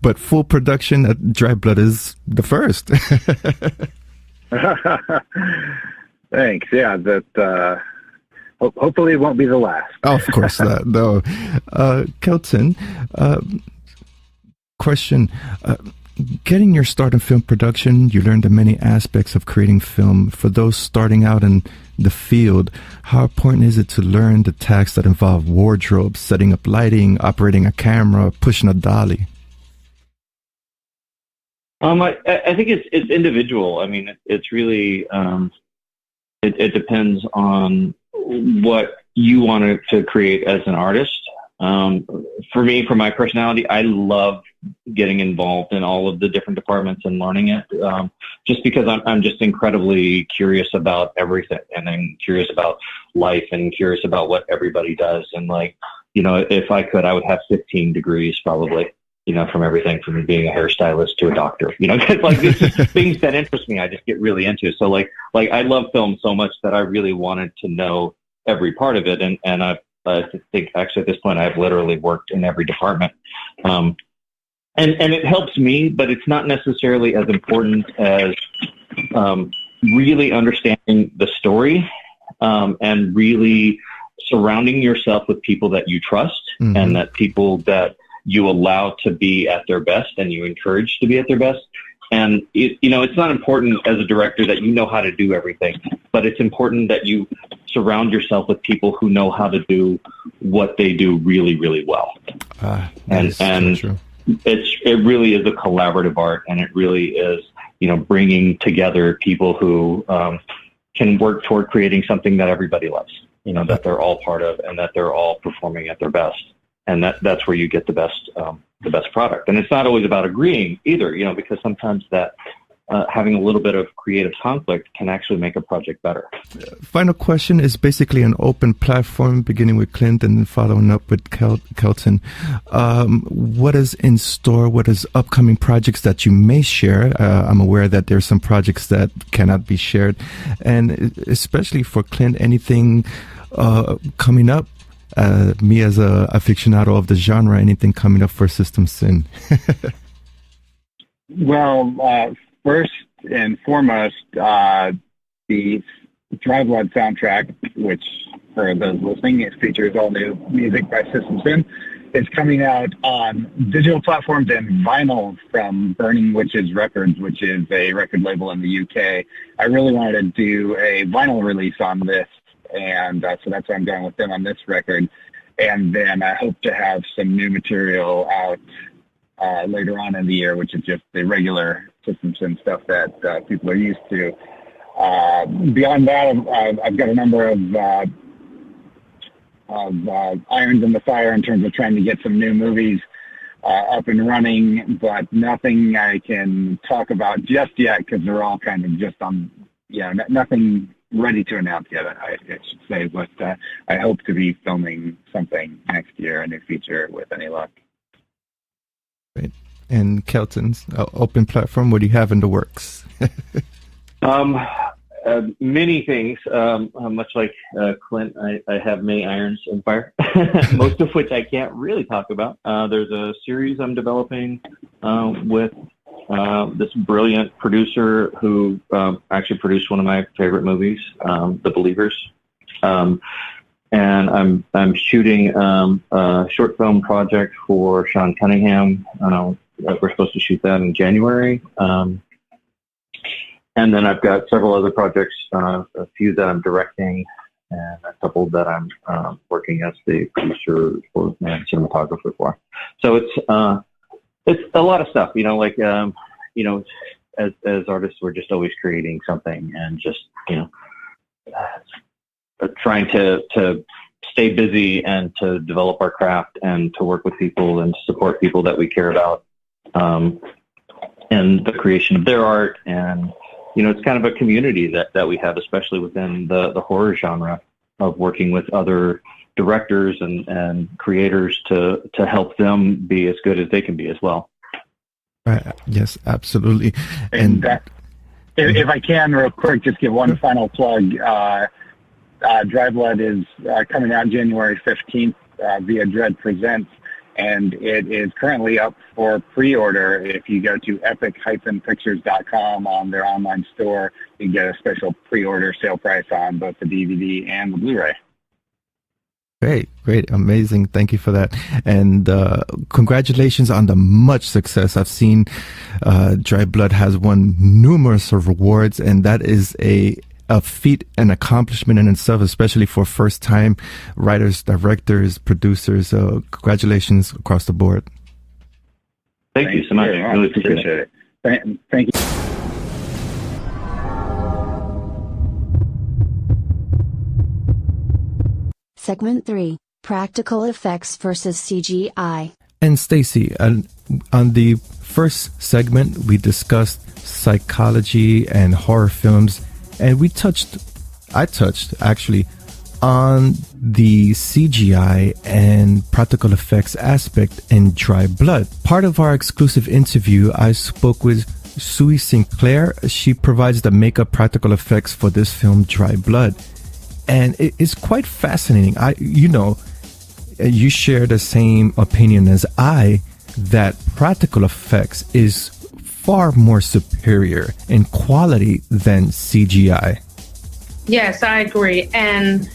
But full production at Dry Blood is the first. Thanks. Yeah, that... hopefully it won't be the last. Oh, of course not. No. Kelton, question. Getting your start in film production, you learned the many aspects of creating film. For those starting out in the field, how important is it to learn the tasks that involve wardrobe, setting up lighting, operating a camera, pushing a dolly? I think it's individual. I mean, it's really, it depends on what you want to create as an artist. For me, for my personality, I love getting involved in all of the different departments and learning it, just because I'm just incredibly curious about everything, and I'm curious about life and curious about what everybody does. And if I could, I would have 15 degrees probably, from everything from being a hairstylist to a doctor, it's just things that interest me. I just get really into. So I love film so much that I really wanted to know every part of it. And I think actually at this point I've literally worked in every department. And it helps me, but it's not necessarily as important as really understanding the story and really surrounding yourself with people that you trust, mm-hmm. and that people that you allow to be at their best and you encourage to be at their best. And it's not important as a director that you know how to do everything, but it's important that you surround yourself with people who know how to do what they do really, really well. And so it really is a collaborative art, and it really is, bringing together people who can work toward creating something that everybody loves, that they're all part of, and that they're all performing at their best. And that's where you get the best product. And it's not always about agreeing either, because sometimes that having a little bit of creative conflict can actually make a project better. Final question is basically an open platform, beginning with Clint and then following up with Kelton. What is in store? What is upcoming projects that you may share? I'm aware that there's some projects that cannot be shared. And especially for Clint, anything coming up? Me as a aficionado of the genre, anything coming up for System Sin? Well, first and foremost, the Dry Blood soundtrack, which for those listening, it features all new music by System Sin, is coming out on digital platforms and vinyl from Burning Witches Records, which is a record label in the UK. I really wanted to do a vinyl release on this, and so that's why I'm going with them on this record. And then I hope to have some new material out later on in the year, which is just the regular System Sin stuff that people are used to. Beyond that, I've got a number of irons in the fire in terms of trying to get some new movies up and running, but nothing I can talk about just yet because they're all kind of just on, nothing ready to announce yet, I should say, but I hope to be filming something next year, a new feature with any luck. Great. And Kelton's open platform, what do you have in the works? Many things. Much like Clint, I have many irons in fire, most of which I can't really talk about. There's a series I'm developing with this brilliant producer who actually produced one of my favorite movies, The Believers. And I'm shooting a short film project for Sean Cunningham. We're supposed to shoot that in January. And then I've got several other projects, a few that I'm directing, and a couple that I'm working as the producer for and cinematographer for. So it's a lot of stuff, as artists, we're just always creating something and just, trying to stay busy and to develop our craft and to work with people and support people that we care about, and the creation of their art. And, it's kind of a community that we have, especially within the horror genre, of working with other directors and creators to help them be as good as they can be as well. Yes, absolutely. And if I can, real quick, just give one final plug. Dry Blood is coming out January 15th via Dread Presents, and it is currently up for pre-order. If you go to epic-pictures.com on their online store, you can get a special pre-order sale price on both the DVD and the Blu-ray. Great, amazing. Thank you for that. And congratulations on the much success. I've seen Dry Blood has won numerous awards, and that is a feat and accomplishment in itself, especially for first-time writers, directors, producers. So congratulations across the board. Thank you so much. I really appreciate it. Thank you. Segment 3, Practical Effects versus CGI. And Stacy, on the first segment, we discussed psychology and horror films, and I touched actually on the CGI and practical effects aspect in Dry Blood. Part of our exclusive interview, I spoke with Sioux Sinclair. She provides the makeup practical effects for this film, Dry Blood. And it's quite fascinating. You share the same opinion as I, that practical effects is far more superior in quality than CGI. Yes, I agree. And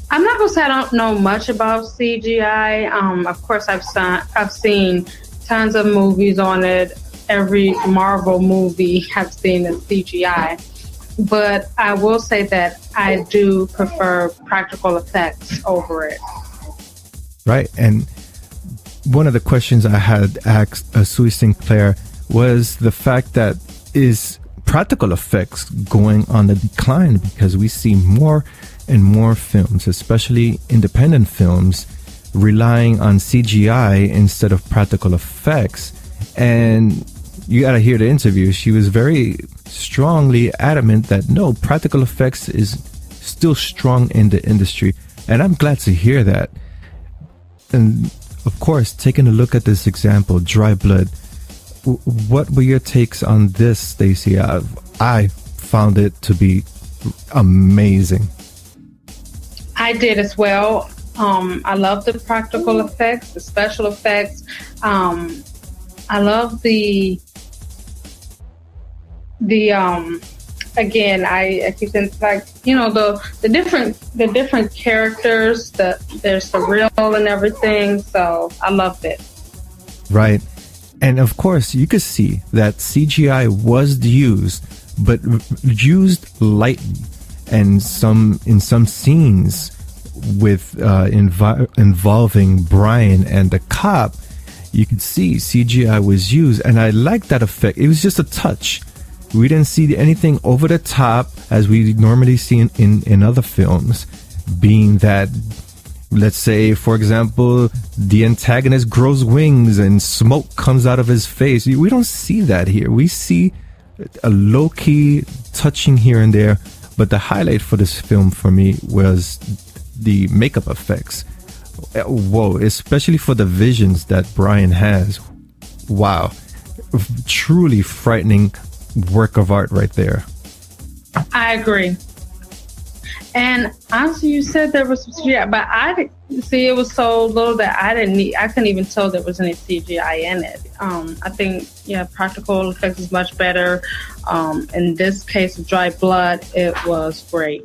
I'm not going to say I don't know much about CGI. Of course, I've seen tons of movies on it. Every Marvel movie I've seen is CGI. But I will say that I do prefer practical effects over it. Right. And one of the questions I had asked Sioux Sinclair was the fact that is practical effects going on the decline, because we see more and more films, especially independent films, relying on CGI instead of practical effects. And you got to hear the interview. She was very strongly adamant that no, practical effects is still strong in the industry. And I'm glad to hear that. And of course, taking a look at this example, Dry Blood, what were your takes on this, Stacy? I found it to be amazing. I did as well. I love the practical effects, the special effects. I love the again, I keep saying, like, the different characters, there's the real and everything. So I loved it. Right. And of course, you could see that CGI was used, but used lightly. And in some scenes with involving Brian and the cop, you could see CGI was used, and I liked that effect. It was just a touch. We didn't see anything over the top as we normally see in other films, being that, let's say, for example, the antagonist grows wings and smoke comes out of his face. We don't see that here. We see a low-key touching here and there, but the highlight for this film for me was the makeup effects. Whoa, especially for the visions that Brian has. Wow. Truly frightening work of art right there. I agree. And honestly, you said there was some CGI, but I see it was so little that I couldn't even tell there was any CGI in it. I think, practical effects is much better. In this case of Dry Blood, it was great.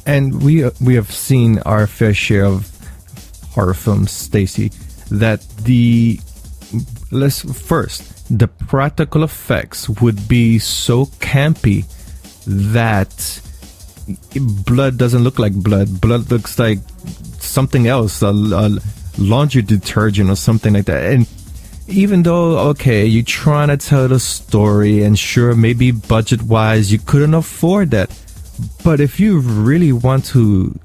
And we have seen our fair share of horror films, Stacy, that the practical effects would be so campy that blood doesn't look like blood. Blood looks like something else, a laundry detergent or something like that. And even though, okay, you're trying to tell the story, and sure, maybe budget-wise, you couldn't afford that. But if you really want to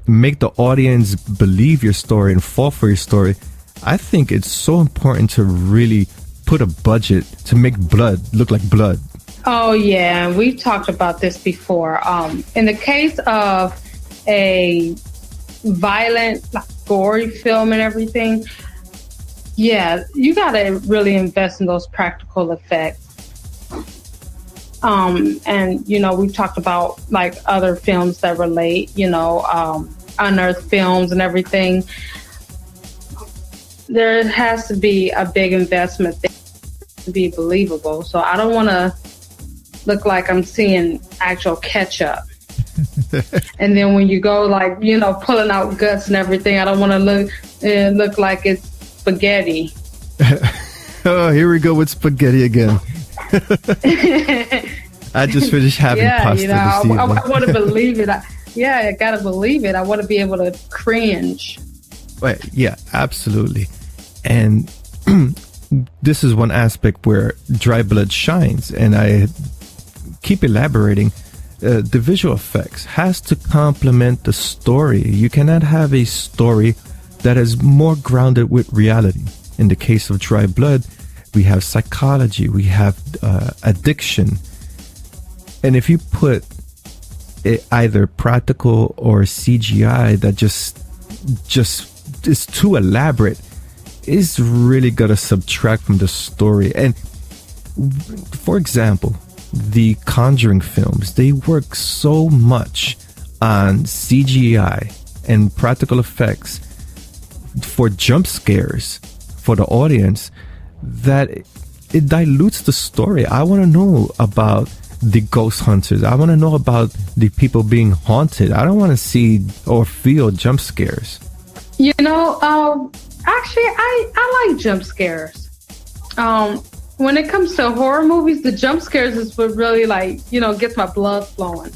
make the audience believe your story and fall for your story, I think it's so important to really put a budget to make blood look like blood. Oh, yeah. We talked about this before. In the case of a violent, gory film and everything, yeah, you got to really invest in those practical effects. And, you know, we talked about like other films that relate, you know, unearthed films and everything. There has to be a big investment there to be believable. So I don't want to look like I'm seeing actual ketchup. And then when you go like, you know, pulling out guts and everything, I don't want to look like it's spaghetti. Oh, here we go with spaghetti again. I just finished having pasta you know, this evening. I want to believe it. I gotta believe it. I want to be able to cringe. Right, yeah, absolutely. And this is one aspect where Dry Blood shines, and I keep elaborating. The visual effects has to complement the story. You cannot have a story that is more grounded with reality. In the case of Dry Blood, we have psychology, we have addiction. And if you put it either practical or CGI that just is too elaborate, it's really going to subtract from the story. And for example, the Conjuring films, they work so much on CGI and practical effects for jump scares for the audience that it dilutes the story. I want to know about the ghost hunters. I want to know about the people being haunted. I don't want to see or feel jump scares. You know, actually, I like jump scares. When it comes to horror movies, the jump scares is what really, like, you know, gets my blood flowing.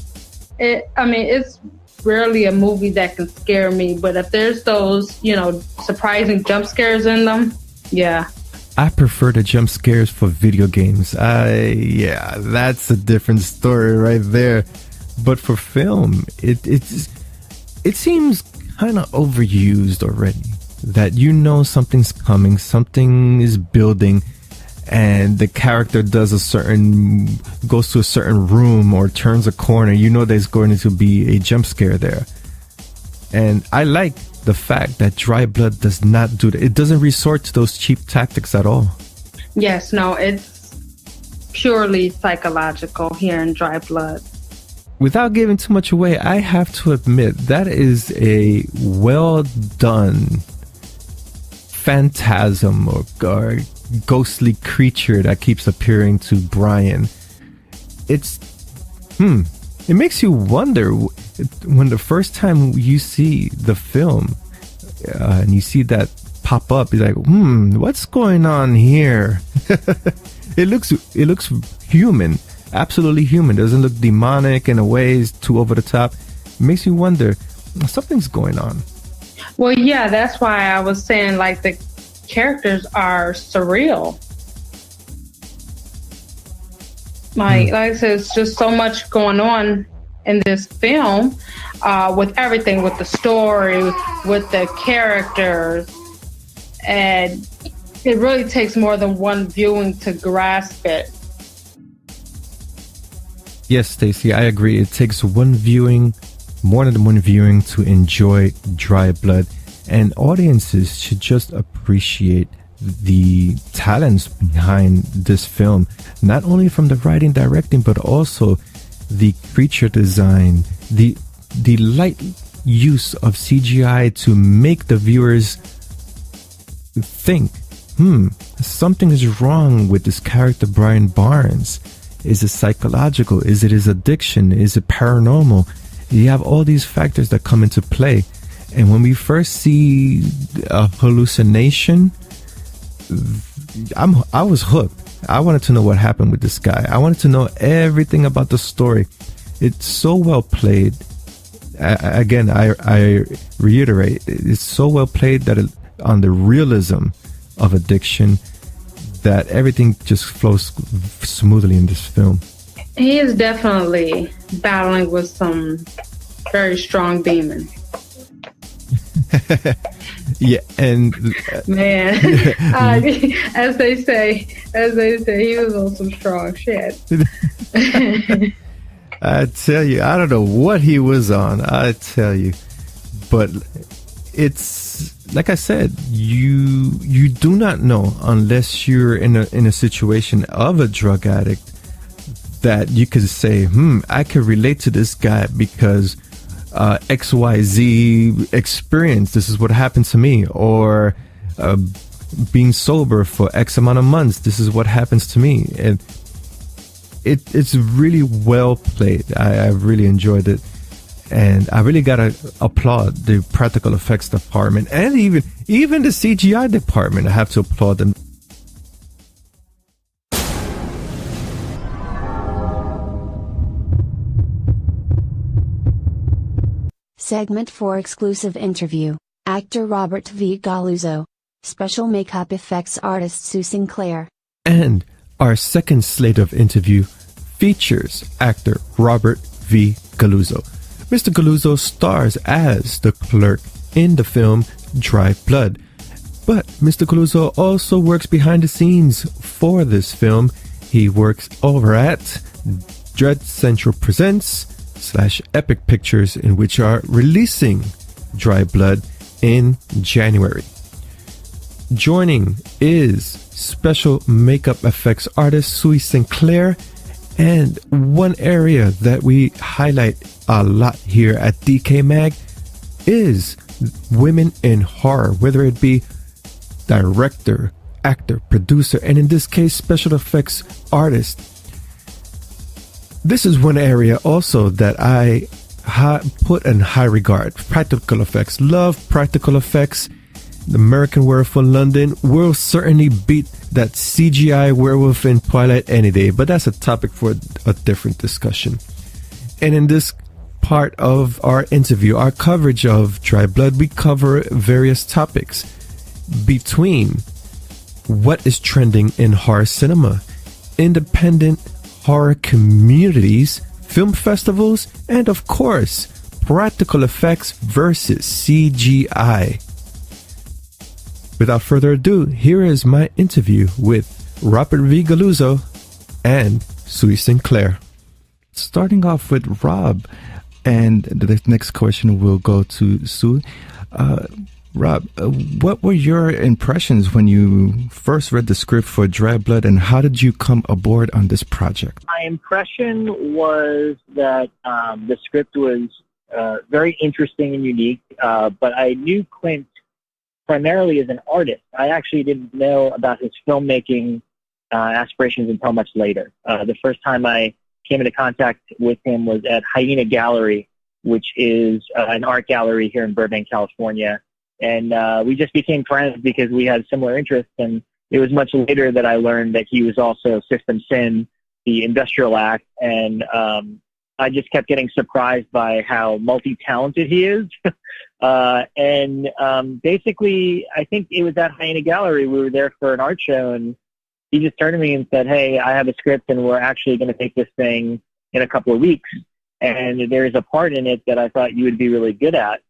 It's rarely a movie that can scare me, but if there's those, you know, surprising jump scares in them, yeah. I prefer the jump scares for video games. Yeah, that's a different story right there. But for film, it seems kind of overused already. That you know something's coming, something is building, and the character goes to a certain room or turns a corner. You know there's going to be a jump scare there. And I like the fact that Dry Blood does not do that. It doesn't resort to those cheap tactics at all. Yes, no, it's purely psychological here in Dry Blood. Without giving too much away, I have to admit that is a well done phantasm or ghostly creature that keeps appearing to Brian. It makes you wonder when the first time you see the film and you see that pop up, you're like, what's going on here? It looks human, absolutely human. Doesn't look demonic in a way, it's too over the top. It makes you wonder, something's going on. Well, yeah, that's why I was saying, like, the characters are surreal. Like I said, it's just so much going on in this film, with everything, with the story, with the characters, and it really takes more than one viewing to grasp it. Yes, Stacey, I agree. It takes more than one viewing to enjoy Dry Blood, and audiences should just appreciate the talents behind this film, not only from the writing, directing, but also the creature design, the light use of CGI to make the viewers think, something is wrong with this character Brian Barnes. Is it psychological? Is it his addiction? Is it paranormal? You have all these factors that come into play. And when we first see a hallucination, I was hooked. I wanted to know what happened with this guy. I wanted to know everything about the story. It's so well played. Again, I reiterate, it's so well played that on the realism of addiction, that everything just flows smoothly in this film. He is definitely battling with some very strong demons. Yeah, and man, as they say, he was on some strong shit. I tell you, I don't know what he was on. I tell you, but it's like I said, you do not know unless you're in a situation of a drug addict that you could say, I could relate to this guy because XYZ experience. This is what happened to me, or being sober for X amount of months. This is what happens to me, and it's really well played. I really enjoyed it, and I really gotta applaud the practical effects department and even the CGI department. I have to applaud them. Segment 4 exclusive interview. Actor Robert V. Galluzzo. Special makeup effects artist Sioux Sinclair. And our second slate of interview features actor Robert V. Galluzzo. Mr. Galluzzo stars as the clerk in the film Dry Blood. But Mr. Galluzzo also works behind the scenes for this film. He works over at Dread Central Presents / Epic Pictures, in which are releasing Dry Blood in January. Joining is special makeup effects artist Sioux Sinclair, and one area that we highlight a lot here at DecayMag is women in horror, whether it be director, actor, producer, and in this case special effects artist. This is one area also that I put in high regard. Practical effects. Love practical effects. The American Werewolf in London will certainly beat that CGI werewolf in Twilight any day, but that's a topic for a different discussion. And in this part of our interview, our coverage of Dry Blood, we cover various topics between what is trending in horror cinema, independent horror communities, film festivals, and of course, practical effects versus CGI. Without further ado, here is my interview with Robert V. Galluzzo and Sioux Sinclair. Starting off with Rob, and the next question will go to Sioux. Rob, what were your impressions when you first read the script for Dry Blood, and how did you come aboard on this project? My impression was that the script was very interesting and unique, but I knew Clint primarily as an artist. I actually didn't know about his filmmaking aspirations until much later. The first time I came into contact with him was at Hyena Gallery, which is an art gallery here in Burbank, California. And we just became friends because we had similar interests. And it was much later that I learned that he was also System Sin, the Industrial Act. And I just kept getting surprised by how multi-talented he is. Basically, I think it was at Hyena Gallery. We were there for an art show, and he just turned to me and said, "Hey, I have a script, and we're actually going to take this thing in a couple of weeks. And there's a part in it that I thought you would be really good at."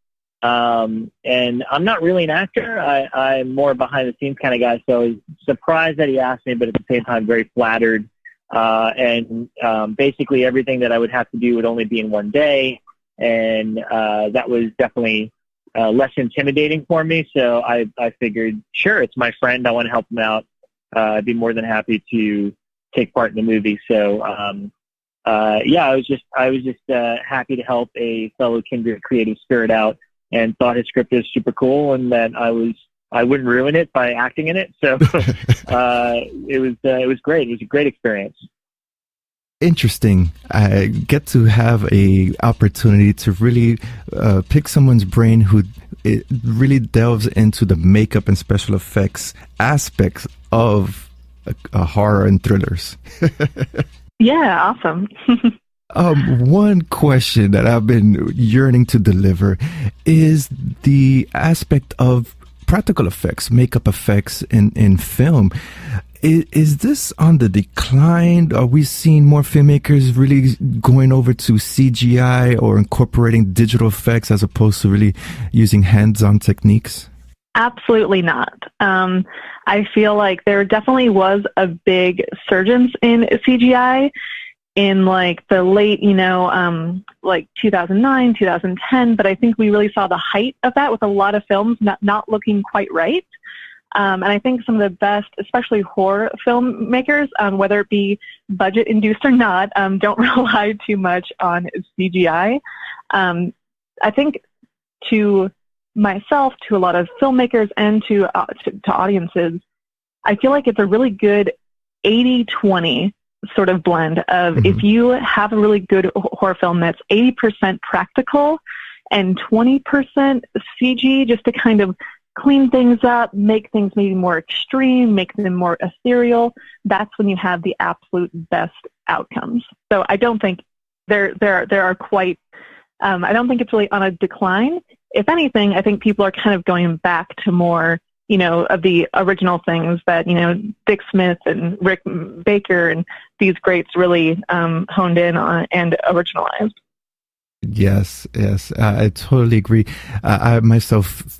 And I'm not really an actor. I'm more behind the scenes kind of guy. So I was surprised that he asked me, but at the same time, very flattered. Basically everything that I would have to do would only be in one day. And that was definitely less intimidating for me. So I figured, sure, it's my friend. I want to help him out. I'd be more than happy to take part in the movie. So, I was just happy to help a fellow kindred creative spirit out, and thought his script was super cool, and that I wouldn't ruin it by acting in it. So it was great. It was a great experience. Interesting. I get to have a opportunity to really pick someone's brain who really delves into the makeup and special effects aspects of horror and thrillers. Yeah, awesome. One question that I've been yearning to deliver is the aspect of practical effects, makeup effects in film. Is this on the decline? Are we seeing more filmmakers really going over to CGI or incorporating digital effects as opposed to really using hands-on techniques? Absolutely not. I feel like there definitely was a big surgence in CGI in like the late, like 2009, 2010, but I think we really saw the height of that with a lot of films not looking quite right. And I think some of the best, especially horror filmmakers, whether it be budget induced or not, don't rely too much on CGI. I think to myself, to a lot of filmmakers, and to audiences, I feel like it's a really good 80-20 sort of blend of if you have a really good horror film that's 80% practical and 20% CG, just to kind of clean things up, make things maybe more extreme, make them more ethereal, that's when you have the absolute best outcomes. So I don't think there are quite, I don't think it's really on a decline. If anything, I think people are kind of going back to more, of the original things that, Dick Smith and Rick Baker and these greats really honed in on and originalized. Yes, I totally agree. I myself,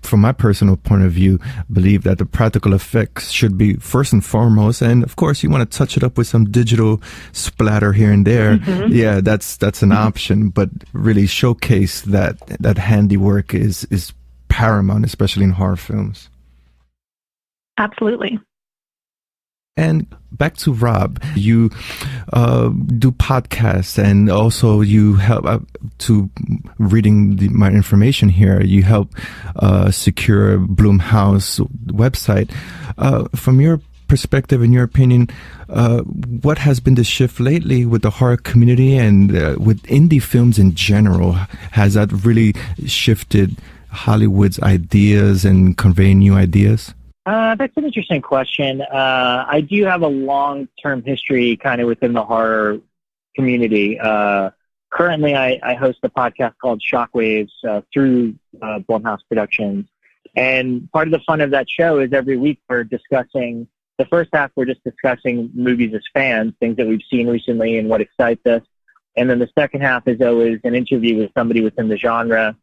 from my personal point of view, believe that the practical effects should be first and foremost, and of course, you want to touch it up with some digital splatter here and there. Yeah, that's an option, but really showcase that handiwork is paramount, especially in horror films. Absolutely. And back to Rob, you do podcasts, and also you help to reading my information here. You help secure Blumhouse website. From your perspective, in your opinion, what has been the shift lately with the horror community and with indie films in general? Has that really shifted Hollywood's ideas and conveying new ideas? That's an interesting question. I do have a long-term history kind of within the horror community. Currently, I host a podcast called Shockwaves through Blumhouse Productions. And part of the fun of that show is every week we're discussing, the first half we're just discussing movies as fans, things that we've seen recently and what excites us. And then the second half is always an interview with somebody within the genre,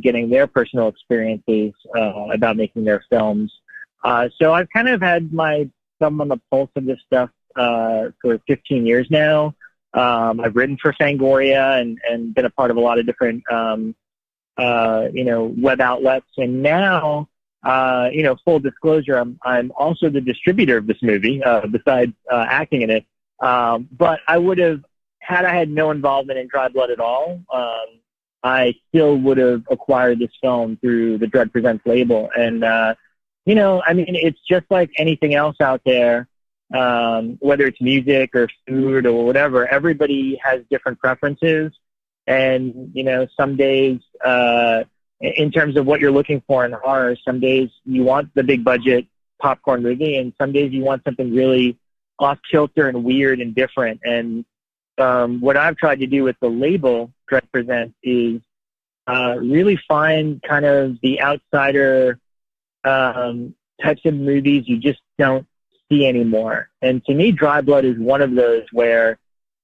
getting their personal experiences about making their films. So I've kind of had my thumb on the pulse of this stuff for 15 years now. I've written for Fangoria and been a part of a lot of different, web outlets. And now, full disclosure, I'm also the distributor of this movie, besides acting in it. But I would have, had I had no involvement in Dry Blood at all, I still would have acquired this film through the Dread Presents label. And, it's just like anything else out there, whether it's music or food or whatever. Everybody has different preferences. And, some days, in terms of what you're looking for in horror, some days you want the big budget popcorn movie, and some days you want something really off kilter and weird and different. And what I've tried to do with the label Dread Presents is really find kind of the outsider types of movies you just don't see anymore. And to me, Dry Blood is one of those where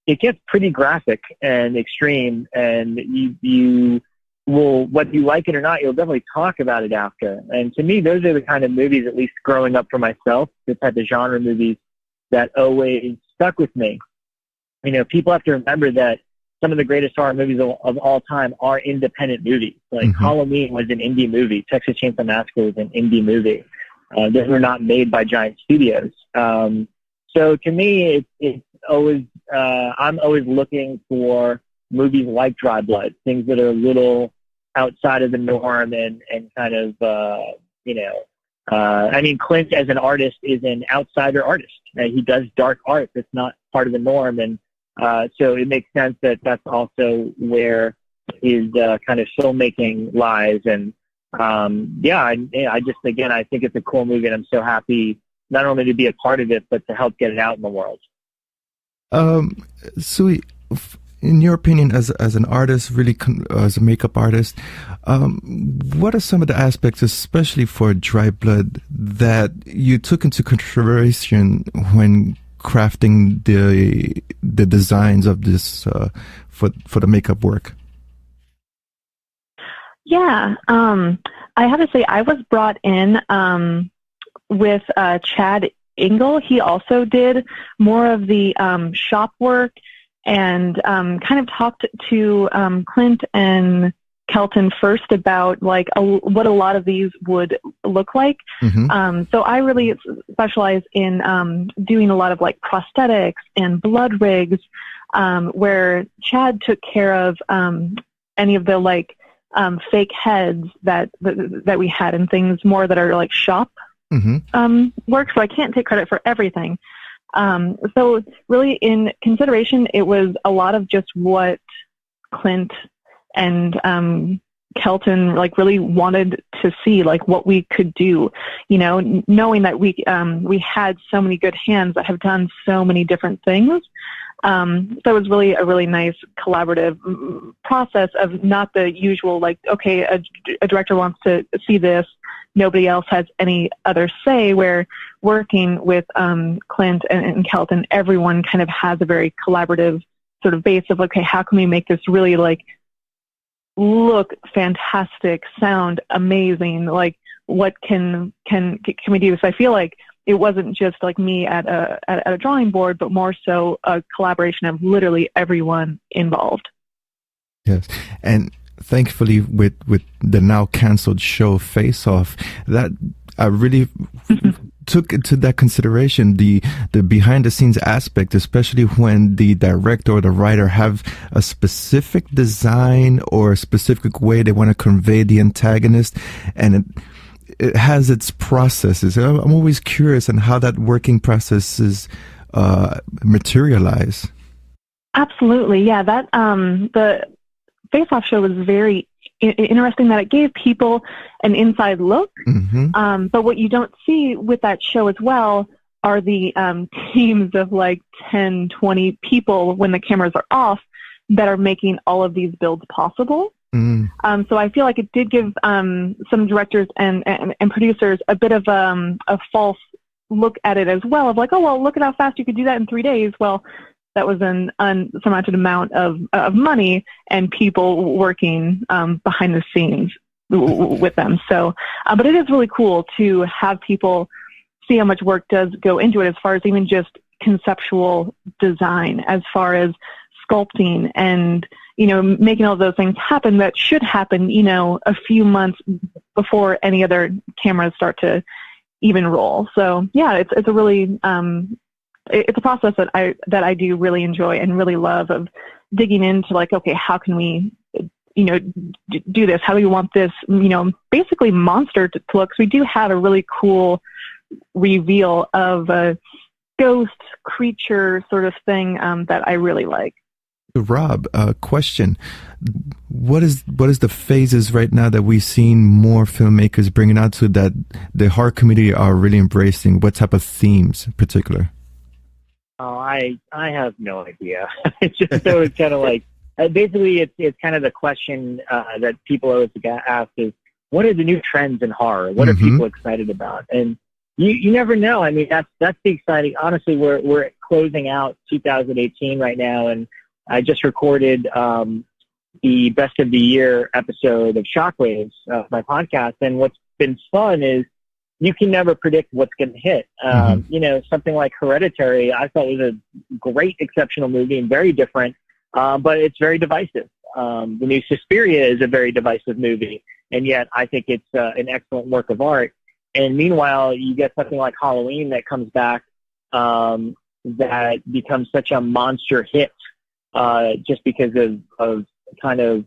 it gets pretty graphic and extreme, and you will, whether you like it or not, you'll definitely talk about it after. And to me, those are the kind of movies, at least growing up for myself, the type of genre movies that always stuck with me. People have to remember that some of the greatest horror movies of all time are independent movies. Like Halloween was an indie movie. Texas Chainsaw Massacre was an indie movie. Those were not made by giant studios. So to me, it's always, I'm always looking for movies like Dry Blood, things that are a little outside of the norm and kind of, Clint as an artist is an outsider artist. He does dark art that's not part of the norm. And so it makes sense that that's also where his kind of filmmaking lies. And I just, again, I think it's a cool movie, and I'm so happy, not only to be a part of it, but to help get it out in the world. Sioux, in your opinion, as an artist, really as a makeup artist, what are some of the aspects, especially for Dry Blood, that you took into consideration when crafting the designs of this for the makeup work? Yeah, I have to say I was brought in with Chad Ingle. He also did more of the shop work and kind of talked to Clint and Kelton first about like what a lot of these would look like. So I really specialize in doing a lot of like prosthetics and blood rigs, where Chad took care of any of the like fake heads that we had and things more that are like shop work. So I can't take credit for everything. So really in consideration, it was a lot of just what Clint and Kelton like really wanted to see, like what we could do, you know, knowing that we had so many good hands that have done so many different things. So it was really a really nice collaborative process of not the usual, like, okay, a director wants to see this, nobody else has any other say, where working with Clint and Kelton, everyone kind of has a very collaborative sort of base of, okay, how can we make this really like look fantastic, sound amazing, like what can we do? So I feel like it wasn't just like me at a drawing board, but more so a collaboration of literally everyone involved. Yes, and thankfully with the now canceled show Face Off, that I really took into that consideration the behind the scenes aspect, especially when the director or the writer have a specific design or a specific way they want to convey the antagonist, and it has its processes. I'm always curious on how that working processes materialize. Absolutely, yeah. That the Face Off show was very interesting, that it gave people an inside look. But what you don't see with that show as well are the teams of like 10, 20 people when the cameras are off that are making all of these builds possible. So I feel like it did give some directors and producers a bit of a false look at it as well, of like, oh, well, look at how fast you could do that in 3 days. Well, that was an unsurmounted amount of money and people working behind the scenes with them. So, but it is really cool to have people see how much work does go into it, as far as even just conceptual design, as far as sculpting and, you know, making all those things happen that should happen, you know, a few months before any other cameras start to even roll. So yeah, it's a really, it's a process that I do really enjoy and really love, of digging into like, okay, how can we, you know, do this? How do we want this, you know, basically monster to look? 'Cause we do have a really cool reveal of a ghost creature sort of thing that I really like. Rob, question: What is the phases right now that we've seen more filmmakers bringing out to that the horror community are really embracing? What type of themes in particular? Oh, I have no idea. It's just so it's kind of like basically it's kind of the question that people always ask is, what are the new trends in horror? What are people excited about? And you never know. I mean, that's the exciting. Honestly, we're closing out 2018 right now, and I just recorded the Best of the Year episode of Shockwaves, my podcast. And what's been fun is you can never predict what's going to hit. You know, something like Hereditary, I thought was a great, exceptional movie and very different, but it's very divisive. The new Suspiria is a very divisive movie, and yet I think it's an excellent work of art. And meanwhile, you get something like Halloween that comes back that becomes such a monster hit. Just because of kind of,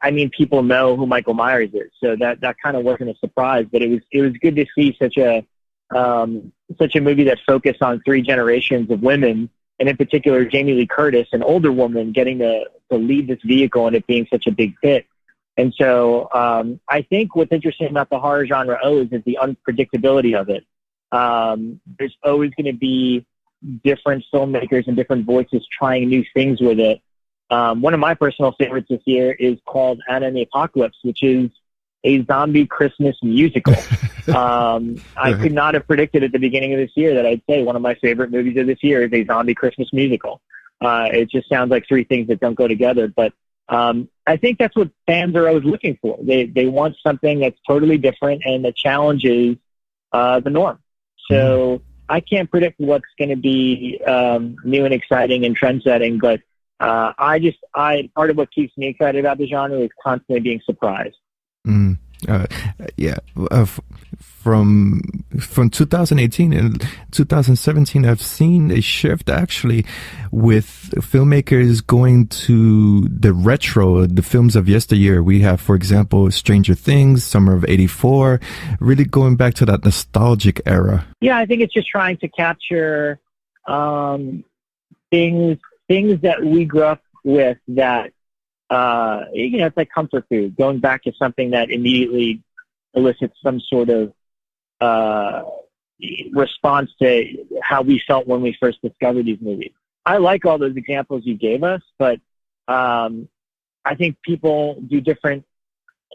I mean, people know who Michael Myers is, so that kind of wasn't a surprise. But it was good to see such a movie that focused on 3 generations of women, and in particular Jamie Lee Curtis, an older woman, getting to lead this vehicle and it being such a big hit. And so I think what's interesting about the horror genre is the unpredictability of it. There's always going to be different filmmakers and different voices trying new things with it. One of my personal favorites this year is called Anna and the Apocalypse, which is a zombie Christmas musical. I could not have predicted at the beginning of this year that I'd say one of my favorite movies of this year is a zombie Christmas musical. It just sounds like three things that don't go together. But I think that's what fans are always looking for. They want something that's totally different and that challenges the norm. So I can't predict what's going to be new and exciting and trend-setting, but part of what keeps me excited about the genre is constantly being surprised. From 2018 and 2017, I've seen a shift actually with filmmakers going to the retro, the films of yesteryear. We have, for example, Stranger Things, Summer of '84, really going back to that nostalgic era. Yeah, I think it's just trying to capture things that we grew up with that, it's like comfort food, going back to something that immediately elicits some sort of response to how we felt when we first discovered these movies. I like all those examples you gave us, but I think people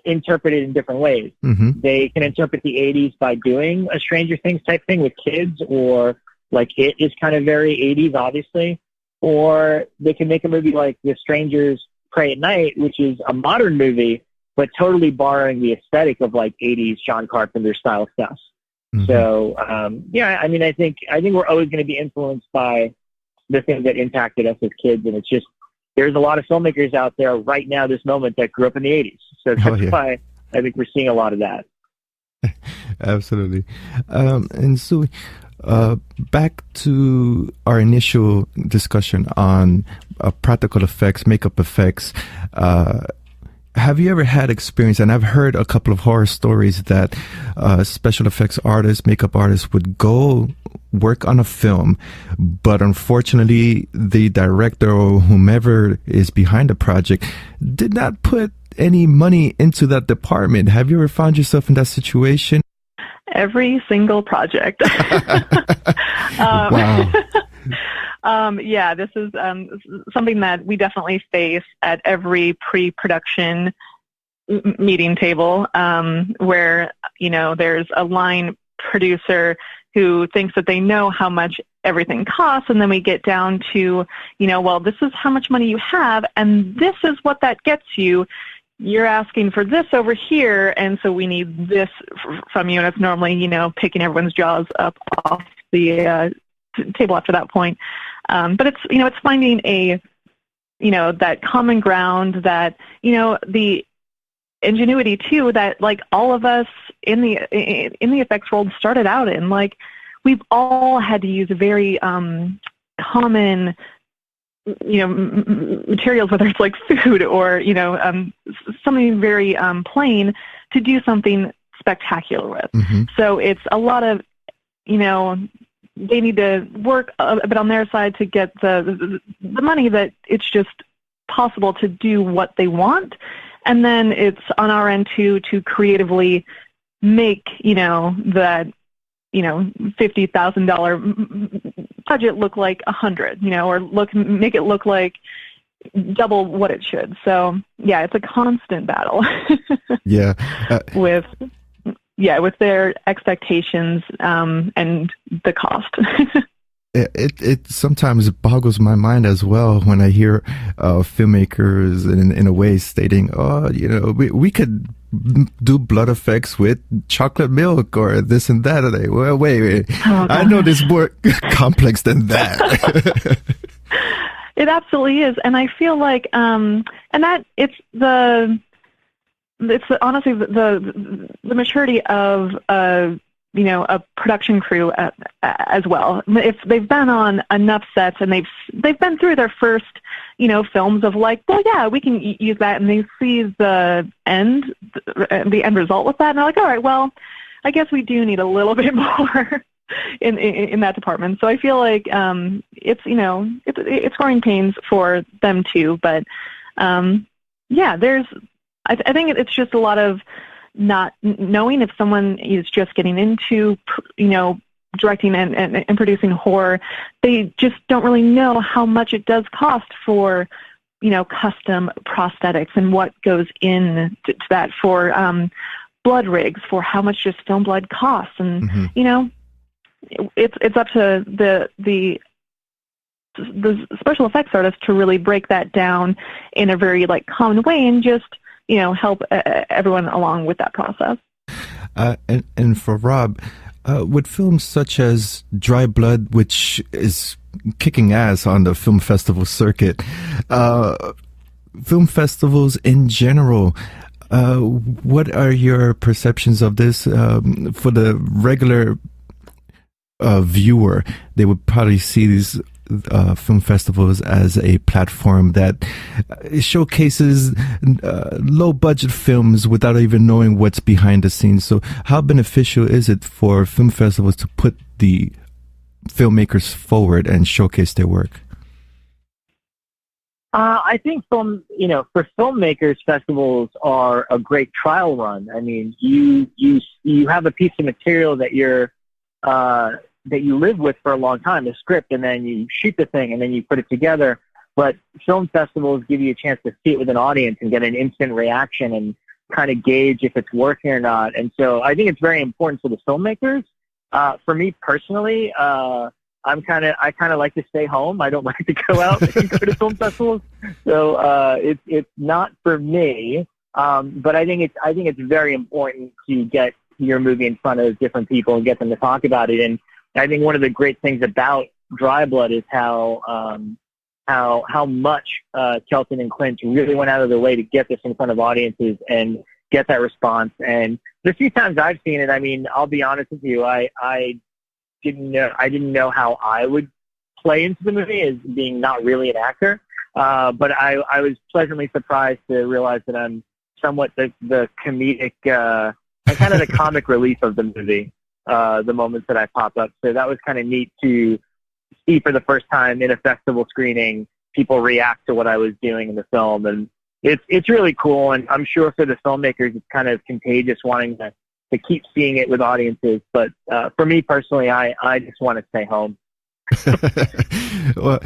interpret it in different ways. Mm-hmm. They can interpret the 80s by doing a Stranger Things type thing with kids, or like it is kind of very 80s, obviously, or they can make a movie like The Strangers Pray at Night, which is a modern movie, but totally borrowing the aesthetic of like 80s John Carpenter style stuff. Mm-hmm. So, I think we're always going to be influenced by the things that impacted us as kids. And it's just, there's a lot of filmmakers out there right now, this moment, that grew up in the 80s. So that's why I think we're seeing a lot of that. Absolutely. And so, back to our initial discussion on practical effects, makeup effects. Have you ever had experience, and I've heard a couple of horror stories that special effects artists, makeup artists would go work on a film, but unfortunately the director or whomever is behind the project did not put any money into that department. Have you ever found yourself in that situation? Every single project. Wow. This is something that we definitely face at every pre-production meeting table, where, there's a line producer who thinks that they know how much everything costs, and then we get down to, this is how much money you have, and this is what that gets you. You're asking for this over here, and so we need this from you. And it's normally, picking everyone's jaws up off the table after that point. But it's, it's finding that common ground, that, the ingenuity too, that like all of us in the effects world started out in. Like, we've all had to use a very common materials, whether it's like food or, something very plain, to do something spectacular with. Mm-hmm. So it's a lot of, they need to work a bit on their side to get the money that it's just possible to do what they want. And then it's on our end to creatively make, that, $50,000 budget look like $100, or make it look like double what it should. So yeah, it's a constant battle. With their expectations and the cost. It sometimes boggles my mind as well when I hear filmmakers in a way stating, we could do blood effects with chocolate milk or this and that. Well, wait. Oh, I know this more complex than that. It absolutely is. And I feel like, and that it's honestly the maturity of a production crew as well. If they've been on enough sets and they've been through their first films of like, well, yeah, we can use that, and they see the end result with that, and they're like, all right, well, I guess we do need a little bit more in that department. So I feel like it's growing pains for them too, but I think it's just a lot of not knowing if someone is just getting into, directing and producing horror, they just don't really know how much it does cost for, custom prosthetics and what goes into that for blood rigs, for how much just film blood costs. And, it's up to the special effects artist to really break that down in a very common way and just, help everyone along with that process. And for Rob, with films such as Dry Blood, which is kicking ass on the film festival circuit, film festivals in general, what are your perceptions of this? For the regular viewer, they would probably see these film festivals as a platform that showcases low budget films without even knowing what's behind the scenes. So how beneficial is it for film festivals to put the filmmakers forward and showcase their work? I think for filmmakers, festivals are a great trial run. I mean, you have a piece of material that that you live with for a long time, the script, and then you shoot the thing, and then you put it together. But film festivals give you a chance to see it with an audience and get an instant reaction and kind of gauge if it's working or not. And so I think it's very important for the filmmakers. For me personally, I kind of like to stay home. I don't like to go out and go to film festivals. So it's not for me. But I think it's very important to get your movie in front of different people and get them to talk about it. And I think one of the great things about Dry Blood is how much Kelton and Clint really went out of their way to get this in front of audiences and get that response. And the few times I've seen it, I mean, I'll be honest with you, I didn't know how I would play into the movie as being not really an actor. But I was pleasantly surprised to realize that I'm somewhat the comedic and kind of the comic relief of the movie. The moments that I pop up. So that was kind of neat to see for the first time in a festival screening, people react to what I was doing in the film. And it's really cool. And I'm sure for the filmmakers, it's kind of contagious wanting to keep seeing it with audiences. But for me personally, I just want to stay home. Well,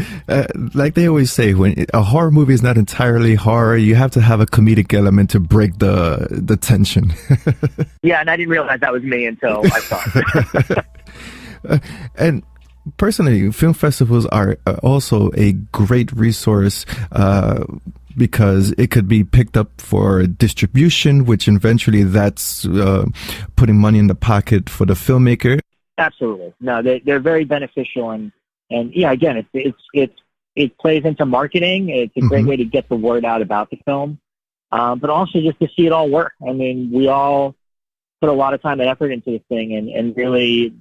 like they always say, when a horror movie is not entirely horror, you have to have a comedic element to break the tension. Yeah, and I didn't realize that was me until I saw it. And personally, film festivals are also a great resource because it could be picked up for distribution, which eventually that's putting money in the pocket for the filmmaker. Absolutely. No, they're very beneficial, and yeah, again, it plays into marketing. It's a great way to get the word out about the film, but also just to see it all work. I mean, we all put a lot of time and effort into this thing, and really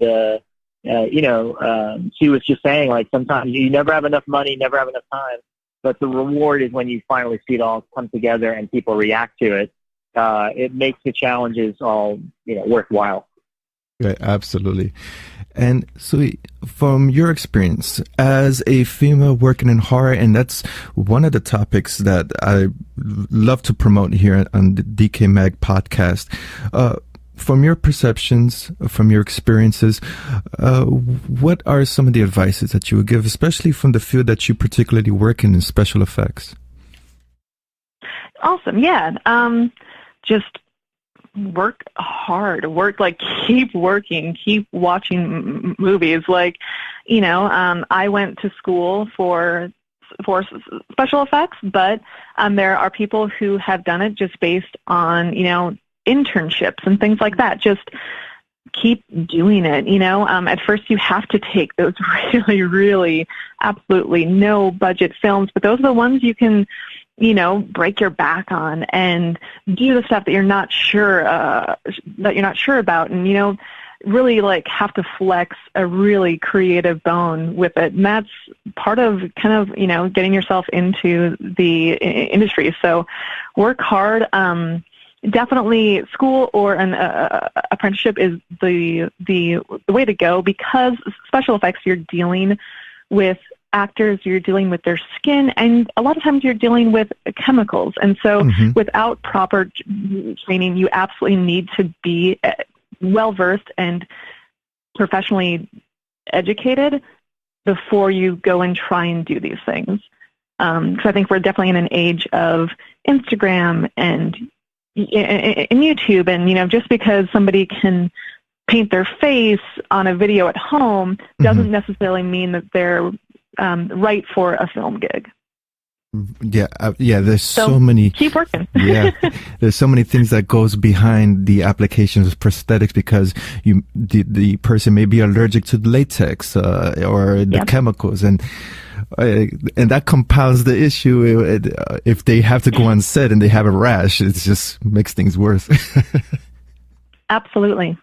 she was just saying, sometimes you never have enough money, never have enough time, but the reward is when you finally see it all come together and people react to it. It makes the challenges all worthwhile. Right, absolutely. And so from your experience as a female working in horror, and that's one of the topics that I love to promote here on the DecayMag podcast, from your perceptions, from your experiences, what are some of the advices that you would give, especially from the field that you particularly work in special effects? Awesome. Yeah. Just work hard, keep working, keep watching movies. I went to school for special effects, but there are people who have done it just based on, internships and things like that. Just keep doing it. At first you have to take those really, really absolutely no budget films, but those are the ones you can break your back on and do the stuff that you're not sure about, and really have to flex a really creative bone with it. And that's part of kind of getting yourself into the industry. So work hard. Definitely school or an apprenticeship is the way to go, because special effects, you're dealing with actors, you're dealing with their skin, and a lot of times you're dealing with chemicals. And so without proper training, you absolutely need to be well-versed and professionally educated before you go and try and do these things. Because I think we're definitely in an age of Instagram and YouTube, and just because somebody can paint their face on a video at home doesn't necessarily mean that they're right for a film gig. Yeah. There's so many. Keep working. Yeah, there's so many things that goes behind the applications of prosthetics, because the person may be allergic to the latex or the chemicals, and that compounds the issue. If they have to go on set and they have a rash, it just makes things worse. Absolutely.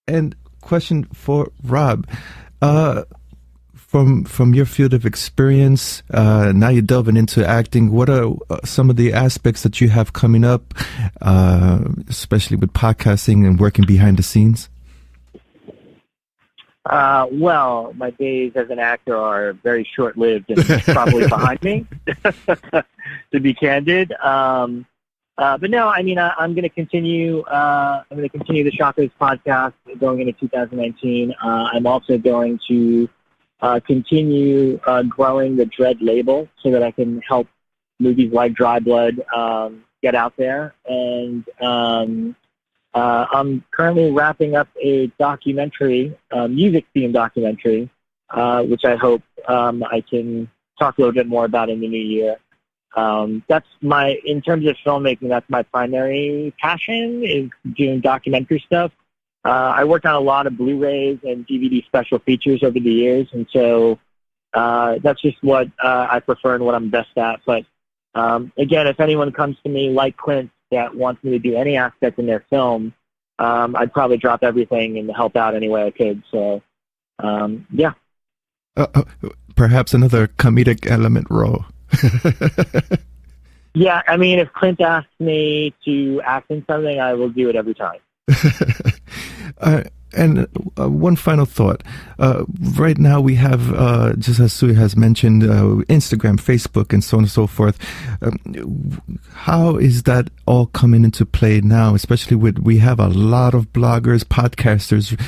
And question for Rob. From your field of experience, now you're delving into acting. What are some of the aspects that you have coming up, especially with podcasting and working behind the scenes? Well, my days as an actor are very short-lived and probably behind me, to be candid. But no, I mean, I'm going to continue. I'm going to continue the Shockers podcast going into 2019. I'm also going to continue growing the Dread label so that I can help movies like Dry Blood get out there. And I'm currently wrapping up a documentary, music-themed documentary, which I hope I can talk a little bit more about in the new year. That's in terms of filmmaking, that's my primary passion, is doing documentary stuff. I worked on a lot of Blu-rays and DVD special features over the years, and so that's just what I prefer and what I'm best at. But again, if anyone comes to me like Clint that wants me to do any aspect in their film, I'd probably drop everything and help out any way I could. So, yeah. Perhaps another comedic element role. Yeah, I mean, if Clint asks me to act in something, I will do it every time. And one final thought. Right now we have, just as Sioux has mentioned, Instagram, Facebook, and so on and so forth. How is that all coming into play now, especially we have a lot of bloggers, podcasters,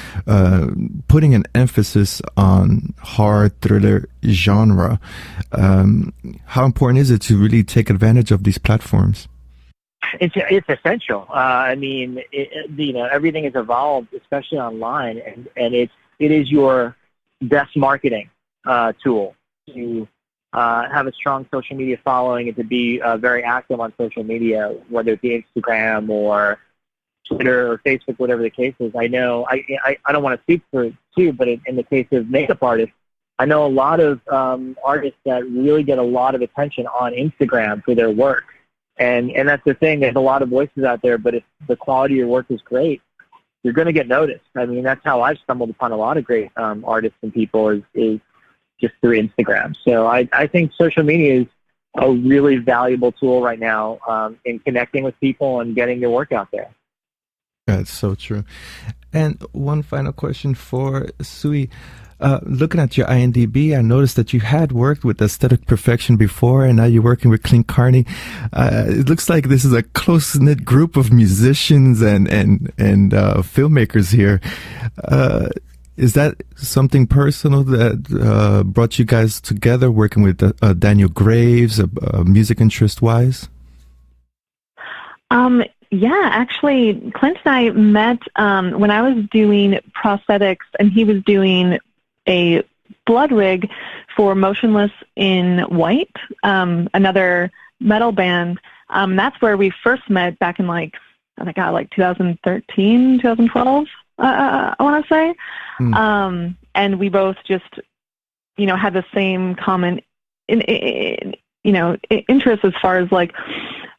putting an emphasis on horror thriller genre. How important is it to really take advantage of these platforms? It's essential. I mean, everything has evolved, especially online, and it is your best marketing tool to have a strong social media following and to be very active on social media, whether it be Instagram or Twitter or Facebook, whatever the case is. I know I don't want to speak for Sioux, but in the case of makeup artists, I know a lot of artists that really get a lot of attention on Instagram for their work. And that's the thing. There's a lot of voices out there, but if the quality of your work is great, you're going to get noticed. I mean, that's how I've stumbled upon a lot of great artists and people is just through Instagram. So I think social media is a really valuable tool right now in connecting with people and getting your work out there. That's so true. And one final question for Sioux. Looking at your IMDb, I noticed that you had worked with Aesthetic Perfection before, and now you're working with Clint Carney. It looks like this is a close-knit group of musicians and filmmakers here. Is that something personal that brought you guys together, working with Daniel Graves, music interest-wise? Yeah, actually, Clint and I met when I was doing prosthetics, and he was doing a blood rig for Motionless in White, another metal band. That's where we first met back in like 2013, 2012, I want to say. And we both just, had the same common, interest as far as like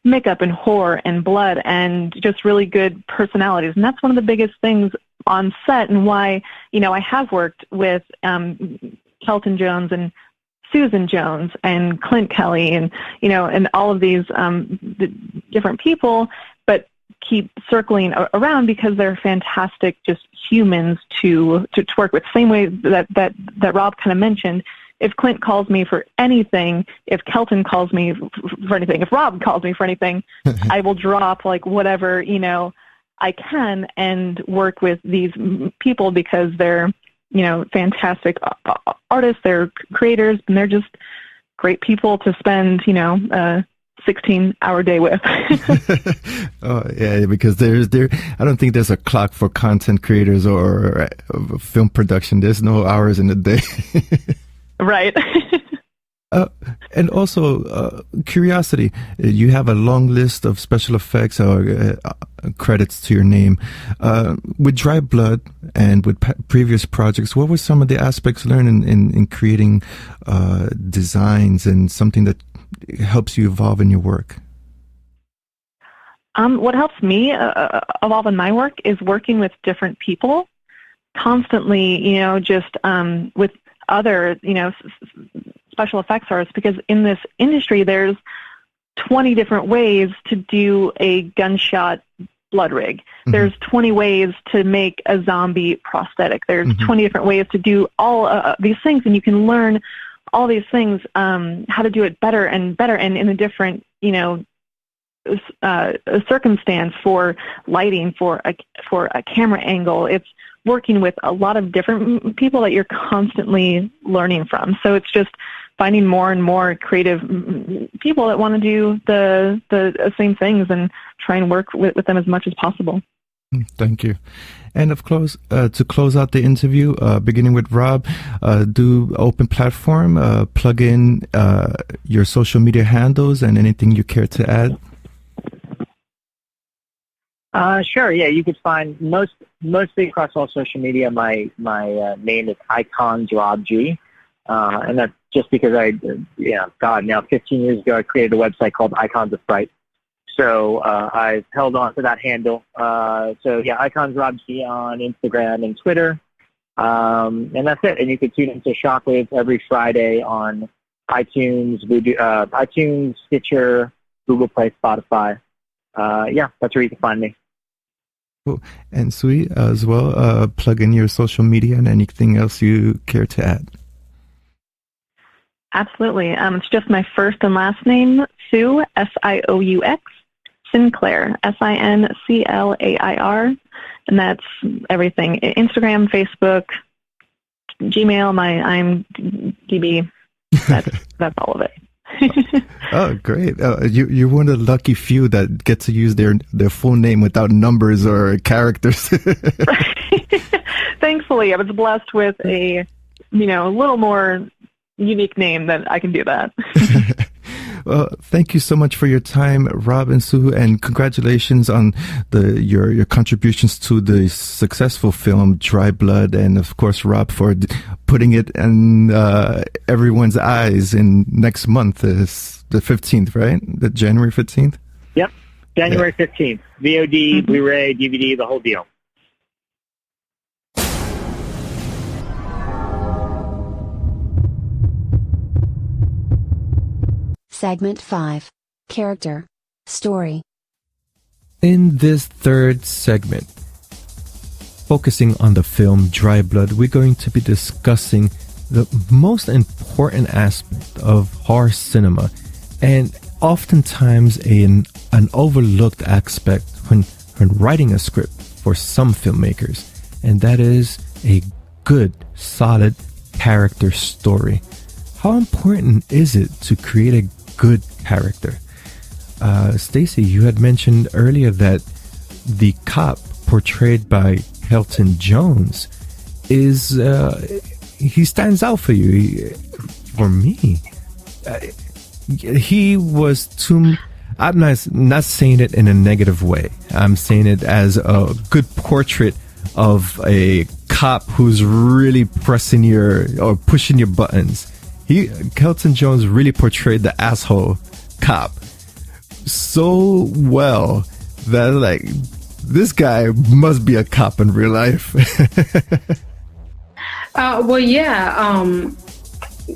makeup and horror and blood and just really good personalities. And that's one of the biggest things on set and why, I have worked with Kelton Jones and Susan Jones and Clint Kelly and, and all of these different people, but keep circling around because they're fantastic just humans to work with. Same way that Rob kind of mentioned. If Clint calls me for anything, if Kelton calls me for anything, if Rob calls me for anything, I will drop like whatever, I can and work with these people because they're, fantastic artists, they're creators, and they're just great people to spend, a 16-hour day with. Oh, yeah, because I don't think there's a clock for content creators or film production. There's no hours in a day. Right. And also, curiosity, you have a long list of special effects or credits to your name. With Dry Blood and with previous projects, what were some of the aspects learned in creating designs and something that helps you evolve in your work? What helps me evolve in my work is working with different people constantly, just with other, special effects artists, because in this industry there's 20 different ways to do a gunshot blood rig. Mm-hmm. There's 20 ways to make a zombie prosthetic. There's 20 different ways to do all these things, and you can learn all these things, how to do it better and in a different, circumstance, for lighting, for a camera angle. It's working with a lot of different people that you're constantly learning from. So it's just finding more and more creative people that want to do the same things and try and work with them as much as possible. Thank you. And of course, to close out the interview, beginning with Rob, do open platform, plug in your social media handles and anything you care to add. Sure. Yeah, you could find mostly across all social media. My name is Icons Rob G, and that's just because now 15 years ago I created a website called Icons of Fright. So I've held on to that handle. Icons Rob G on Instagram and Twitter, and that's it. And you can tune into Shockwaves every Friday on iTunes, Stitcher, Google Play, Spotify. That's where you can find me. Cool. And Sioux as well, plug in your social media and anything else you care to add. Absolutely. It's just my first and last name, Sioux, Sioux, Sinclair, Sinclair, and that's everything. Instagram, Facebook, Gmail, my IMDb. That's all of it. Oh, great. You're one of the lucky few that get to use their full name without numbers or characters. Thankfully, I was blessed with a little more unique name that I can do that. Well, thank you so much for your time, Rob and Sioux, and congratulations on your contributions to the successful film Dry Blood, and of course, Rob, for putting it in everyone's eyes in next month, is the 15th, right? The January 15th? Yep, January 15th. VOD, Blu-ray, DVD, the whole deal. Segment 5. Character. Story. In this third segment, focusing on the film Dry Blood, we're going to be discussing the most important aspect of horror cinema, and oftentimes an overlooked aspect when writing a script for some filmmakers, and that is a good, solid character story. How important is it to create a good character? Stacy, you had mentioned earlier that the cop portrayed by Kelton Jones is he stands out for you. For me, he was too. I'm not saying it in a negative way. I'm saying it as a good portrait of a cop who's really pushing your buttons. Kelton Jones really portrayed the asshole cop so well that this guy must be a cop in real life.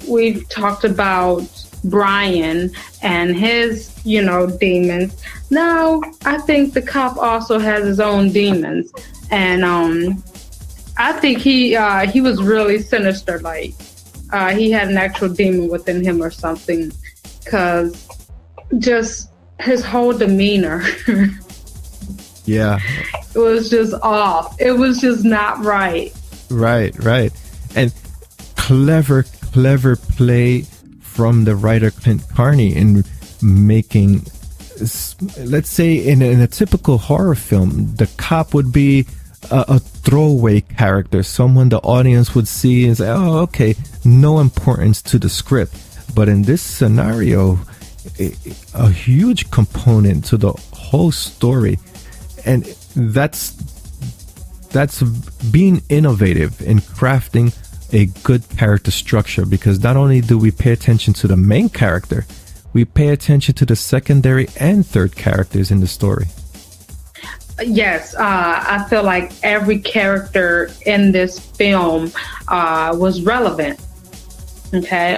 We've talked about Brian and his, demons. Now, I think the cop also has his own demons, and I think he was really sinister. He had an actual demon within him or something, because just his whole demeanor. Yeah. It was just off. It was just not right. Right. And clever play from the writer Clint Carney in making, let's say, in a typical horror film, the cop would be a throwaway character, someone the audience would see and say, oh, okay, no importance to the script. But in this scenario, a huge component to the whole story. And that's being innovative in crafting a good character structure, because not only do we pay attention to the main character, we pay attention to the secondary and third characters in the story. Yes, I feel like every character in this film was relevant. Okay,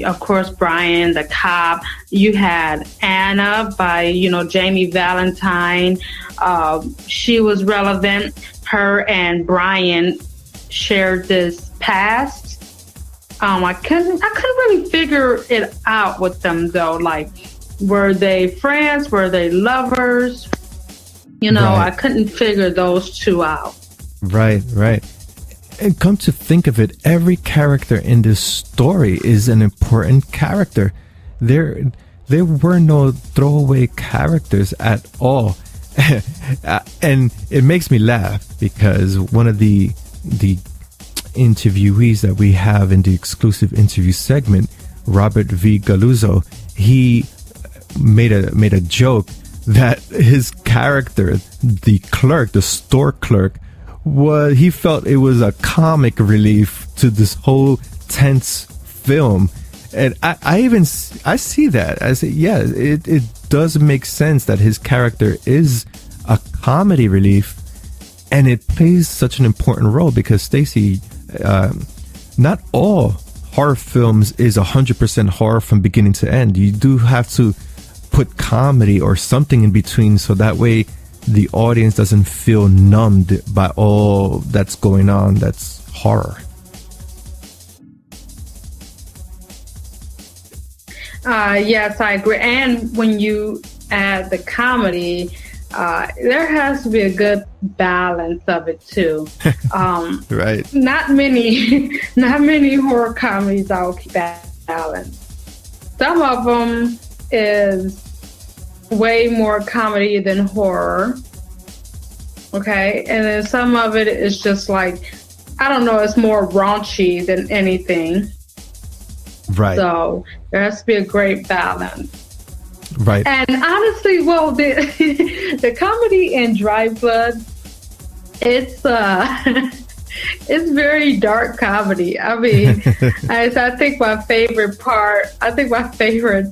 of course, Brian, the cop. You had Anna by, Jamie Valentine. She was relevant. Her and Brian shared this past. I couldn't really figure it out with them though. Like, were they friends? Were they lovers? Right. I couldn't figure those two out. Right. And come to think of it, every character in this story is an important character. There were no throwaway characters at all. And it makes me laugh because one of the interviewees that we have in the exclusive interview segment, Robert V. Galluzzo, he made a joke that his character, the clerk, the store clerk, he felt it was a comic relief to this whole tense film. And I see that. I say, yeah, it does make sense that his character is a comedy relief, and it plays such an important role because, Stacy, not all horror films is 100% horror from beginning to end. You do have to put comedy or something in between, so that way the audience doesn't feel numbed by all that's going on that's horror. Yes, I agree. And when you add the comedy, there has to be a good balance of it too. Right. Not many horror comedies out balance. Some of them is way more comedy than horror. Okay, and then some of it is just like, I don't know, it's more raunchy than anything. Right. So there has to be a great balance. Right. And honestly, well, the comedy in Dry Blood, it's very dark comedy. I mean, I think my favorite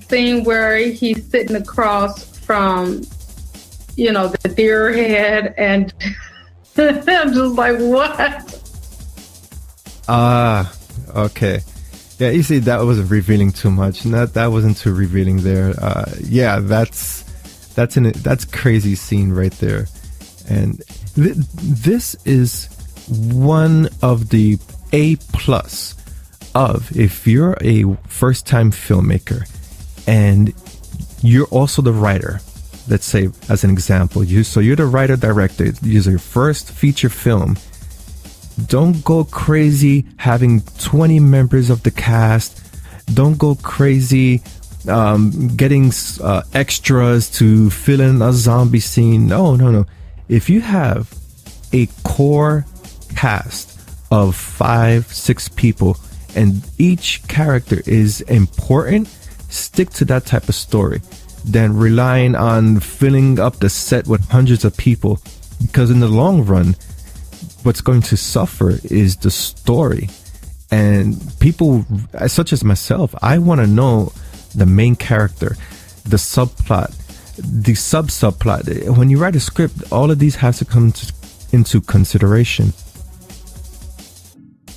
scene where he's sitting across from, the deer head, and I'm just like, what? Okay. Yeah, you see, that was revealing too much. That wasn't too revealing there. Yeah, that's crazy scene right there. And this is one of the A+ of, if you're a first-time filmmaker and you're also the writer, let's say as an example, you're the writer director, you're your first feature film. Don't go crazy having 20 members of the cast. Don't go crazy getting extras to fill in a zombie scene. No. If you have a core cast of 5-6 people and each character is important, stick to that type of story than relying on filling up the set with hundreds of people, because in the long run, what's going to suffer is the story. And people such as myself, I want to know the main character, the subplot, the subplot. When you write a script, all of these have to come into consideration.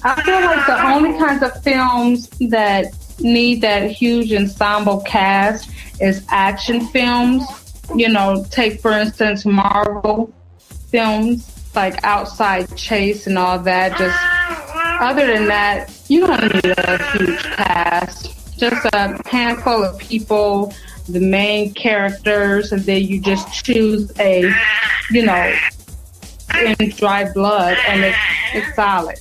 I feel like the only kinds of films that need that huge ensemble cast is action films. Take for instance Marvel films, like Outside Chase and all that. Just other than that, you don't need a huge cast. Just a handful of people, the main characters, and then you just choose a in Dry Blood, and it's solid.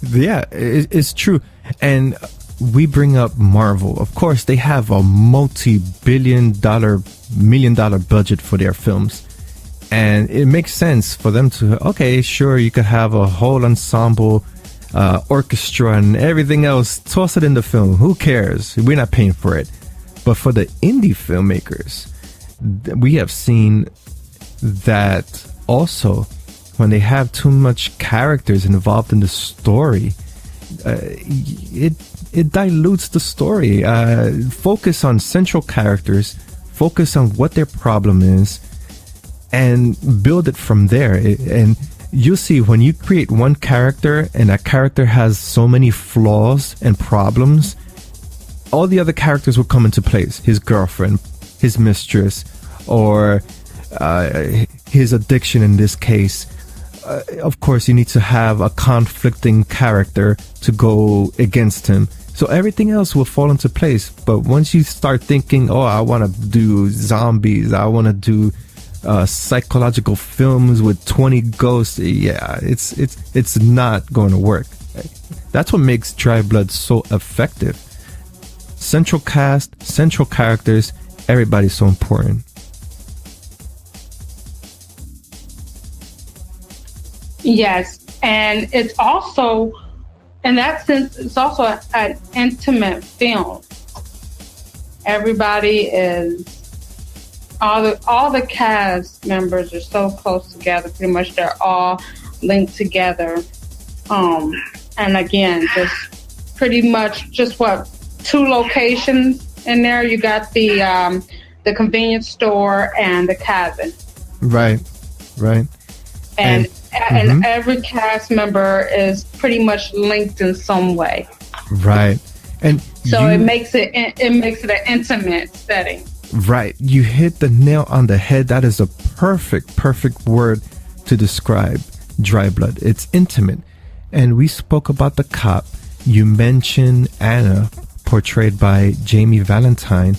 Yeah, it's true. And we bring up Marvel. Of course, they have a multi-billion-dollar, million-dollar budget for their films. And it makes sense for them to, okay, sure, you could have a whole ensemble, orchestra and everything else, toss it in the film. Who cares? We're not paying for it. But for the indie filmmakers, we have seen that also when they have too much characters involved in the story, it dilutes the story. Focus on central characters, focus on what their problem is, and build it from there. And you'll see when you create one character and that character has so many flaws and problems, all the other characters will come into place. His girlfriend, his mistress, or his addiction in this case. Of course, you need to have a conflicting character to go against him. So everything else will fall into place. But once you start thinking, oh, I want to do zombies, I want to do psychological films with 20 ghosts, yeah, it's not going to work. That's what makes Dry Blood so effective. Central cast, central characters, everybody's so important. Yes, and it's also, in that sense, it's also an intimate film. Everybody is, all the cast members are so close together. Pretty much, they're all linked together. And again, just pretty much just what, 2 locations in there. You got the convenience store and the cabin. Right. And every cast member is pretty much linked in some way. Right. And so it makes it an intimate setting. Right. You hit the nail on the head. That is a perfect word to describe Dry Blood. It's intimate. And we spoke about the cop. You mentioned Anna, portrayed by Jamie Valentine.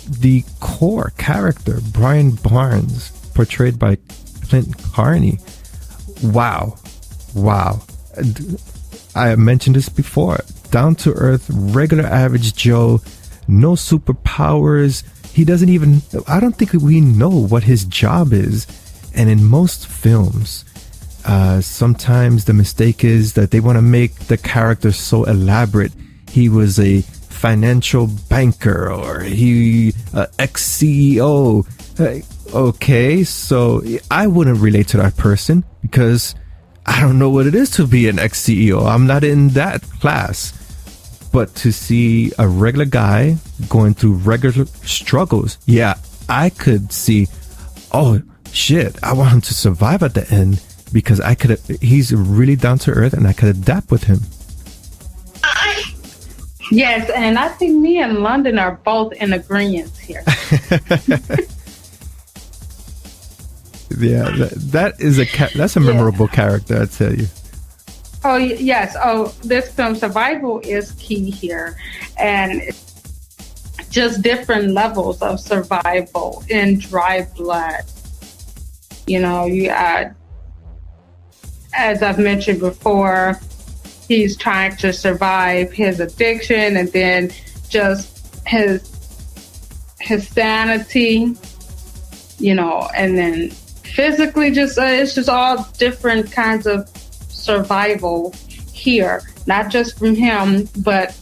The core character, Brian Barnes, portrayed by Clint Carney. Wow. I mentioned this before. Down to earth, regular average Joe, no superpowers. He doesn't even, I don't think we know what his job is. And in most films, sometimes the mistake is that they want to make the character so elaborate. He was a financial banker, or he ex-CEO. Okay, so I wouldn't relate to that person because I don't know what it is to be an ex-CEO. I'm not in that class. But to see a regular guy going through regular struggles, yeah, I could see, oh shit, I want him to survive at the end because he's really down to earth and I could adapt with him. Yes, and I think me and London are both in agreement here. Yeah, that's a memorable character, I tell you. Oh, yes. Oh, this film, survival is key here. And just different levels of survival in Dry Blood. You know, as I've mentioned before, he's trying to survive his addiction and then just his sanity, you know, and then physically just, it's just all different kinds of survival here, not just from him, but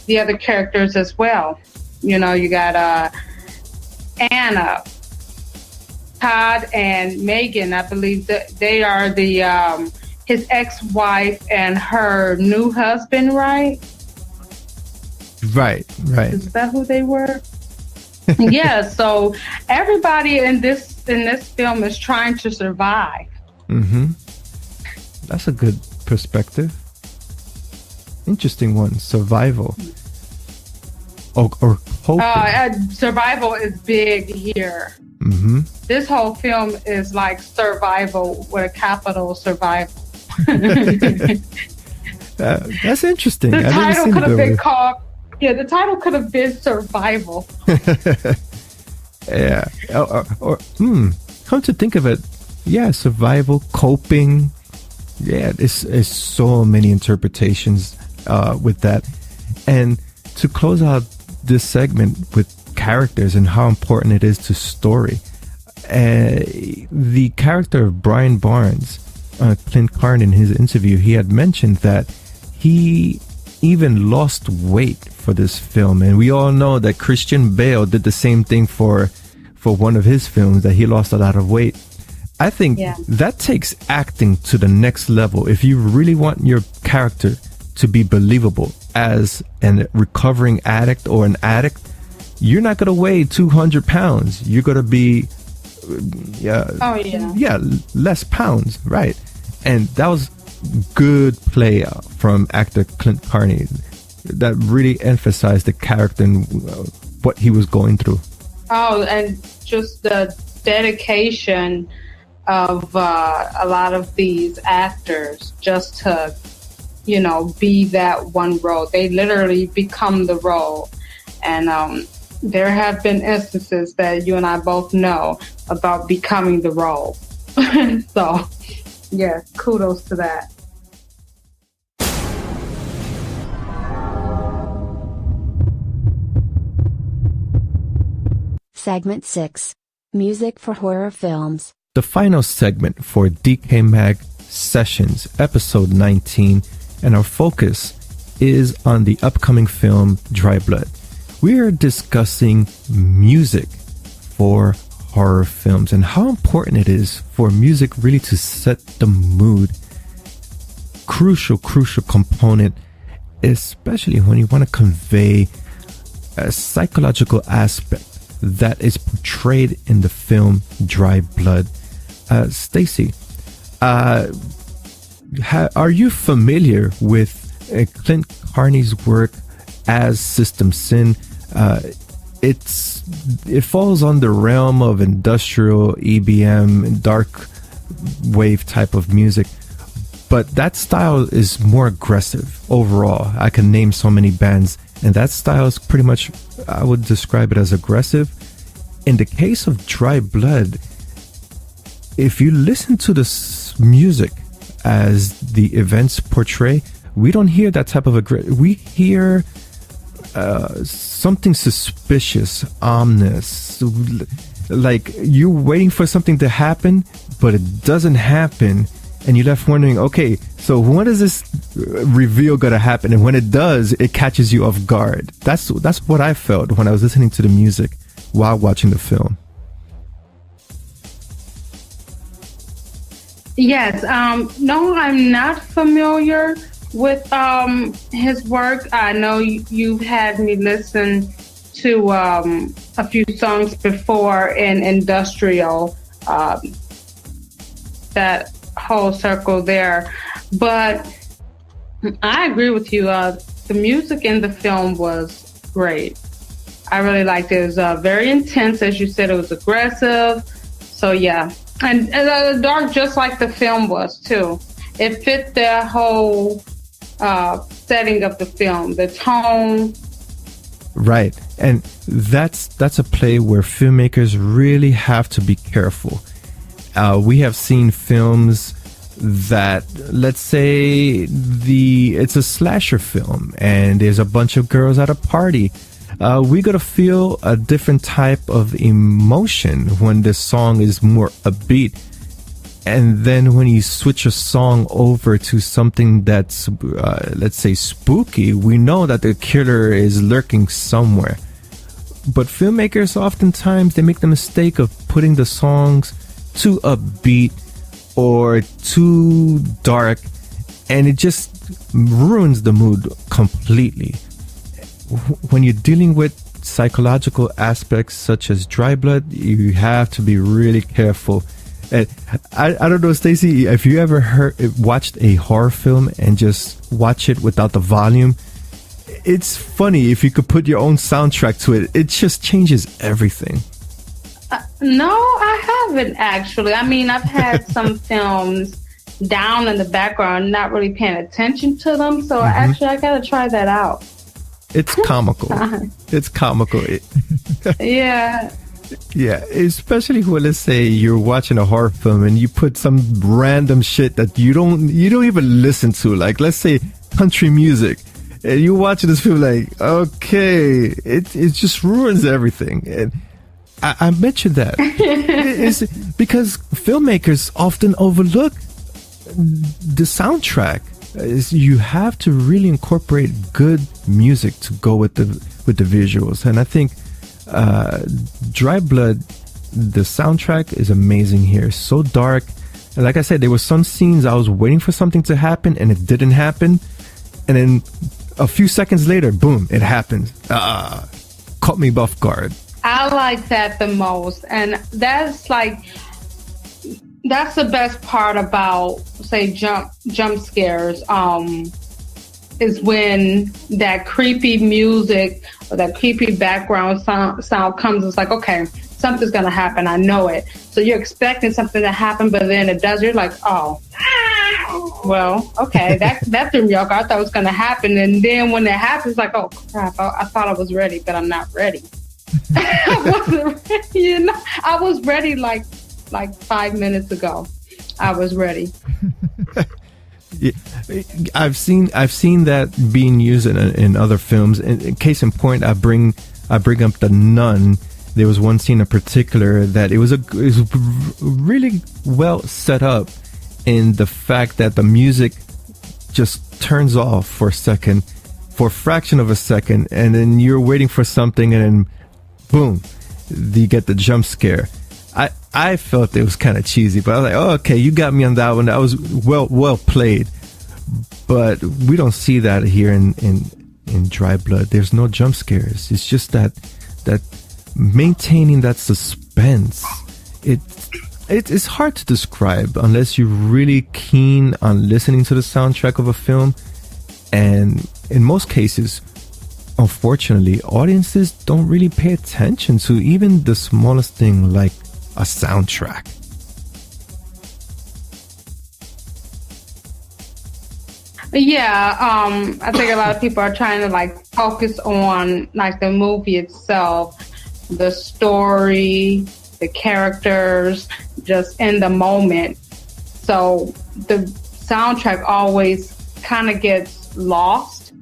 the other characters as well. You know, you got Anna, Todd, and Megan. I believe that they are the his ex-wife and her new husband, right? Right. Is that who they were? Yeah. So everybody in this film is trying to survive. Mm-hmm. That's a good perspective. Interesting one. Survival. Or hoping. Survival is big here. Mm-hmm. This whole film is like survival with a capital survival. That's interesting. The title could have been called. Yeah, the title could have been Survival. Yeah. come to think of it, yeah, survival, coping. Yeah, it's so many interpretations with that. And to close out this segment with characters and how important it is to story, the character of Brian Barnes, Clint Carney, in his interview, he had mentioned that he even lost weight for this film. And we all know that Christian Bale did the same thing for one of his films, that he lost a lot of weight. I think that takes acting to the next level. If you really want your character to be believable as a recovering addict or an addict, you're not going to weigh 200 pounds. You're going to be, less pounds, right? And that was good play from actor Clint Carney that really emphasized the character and what he was going through. Oh, and just the dedication of a lot of these actors just to, be that one role. They literally become the role. And there have been instances that you and I both know about becoming the role. So, yeah, kudos to that. Segment 6. Music for horror films. The final segment for DecayMag Sessions, episode 19, and our focus is on the upcoming film Dry Blood. We are discussing music for horror films and how important it is for music really to set the mood. Crucial component, especially when you want to convey a psychological aspect that is portrayed in the film Dry Blood. Stacy, are you familiar with Clint Carney's work as System Sin? It falls on the realm of industrial EBM, dark wave type of music, but that style is more aggressive overall. I can name so many bands, and that style is pretty much, I would describe it as aggressive. In the case of Dry Blood, if you listen to the music as the events portray, we don't hear that type of aggression. We hear something suspicious, ominous, like you're waiting for something to happen, but it doesn't happen, and you're left wondering, okay, so when is this reveal gonna happen? And when it does, it catches you off guard. That's what I felt when I was listening to the music while watching the film. Yes. No, I'm not familiar with his work. I know you've had me listen to a few songs before in industrial, that whole circle there. But I agree with you. The music in the film was great. I really liked it. It was very intense, as you said. It was aggressive. So yeah. And dark, just like the film was too. It fit the whole setting of the film, the tone. Right, and that's a play where filmmakers really have to be careful. We have seen films that, let's say, it's a slasher film, and there's a bunch of girls at a party. We gotta feel a different type of emotion when the song is more upbeat, and then when you switch a song over to something that's let's say spooky, we know that the killer is lurking somewhere. But filmmakers oftentimes, they make the mistake of putting the songs too upbeat or too dark, and it just ruins the mood completely. When you're dealing with psychological aspects such as Dry Blood, you have to be really careful. And I don't know, Stacy, if you ever watched a horror film and just watch it without the volume, it's funny. If you could put your own soundtrack to it, it just changes everything. No, I haven't actually. I mean, I've had some films down in the background, not really paying attention to them. So actually, I gotta try that out. It's comical. It's comical. Yeah. Yeah, especially when, let's say you're watching a horror film and you put some random shit that you don't even listen to, like let's say country music, and you watch this film like, okay, it just ruins everything. And I mentioned that it's because filmmakers often overlook the soundtrack. You have to really incorporate good music to go with the visuals, and I think Dry Blood, the soundtrack is amazing here. So dark, and like I said, there were some scenes I was waiting for something to happen and it didn't happen, and then a few seconds later, boom, it happened. Caught me off guard. I like that the most, and that's the best part about, say, jump scares. Is when that creepy music or that creepy background sound comes. It's like, okay, something's gonna happen. I know it. So you're expecting something to happen, but then it does. You're like, oh, well, okay, that threw me off. I thought it was gonna happen, and then when it happens, it's like, oh crap! I thought I was ready, but I'm not ready. I wasn't ready. I was ready like 5 minutes ago. I was ready. Yeah, I've seen that being used in other films. And case in point, I bring up The Nun. There was one scene in particular that it was really well set up in the fact that the music just turns off for a second, for a fraction of a second, and then you're waiting for something, and then boom, you get the jump scare. I felt it was kind of cheesy, but I was like, oh, okay, you got me on that one. That was well played. But we don't see that here in Dry Blood. There's no jump scares. It's just that maintaining that suspense. It's hard to describe unless you're really keen on listening to the soundtrack of a film. And in most cases, unfortunately, audiences don't really pay attention to even the smallest thing like a soundtrack. Yeah, I think a lot of people are trying to focus on the movie itself, the story, the characters, just in the moment. So the soundtrack always kind of gets lost.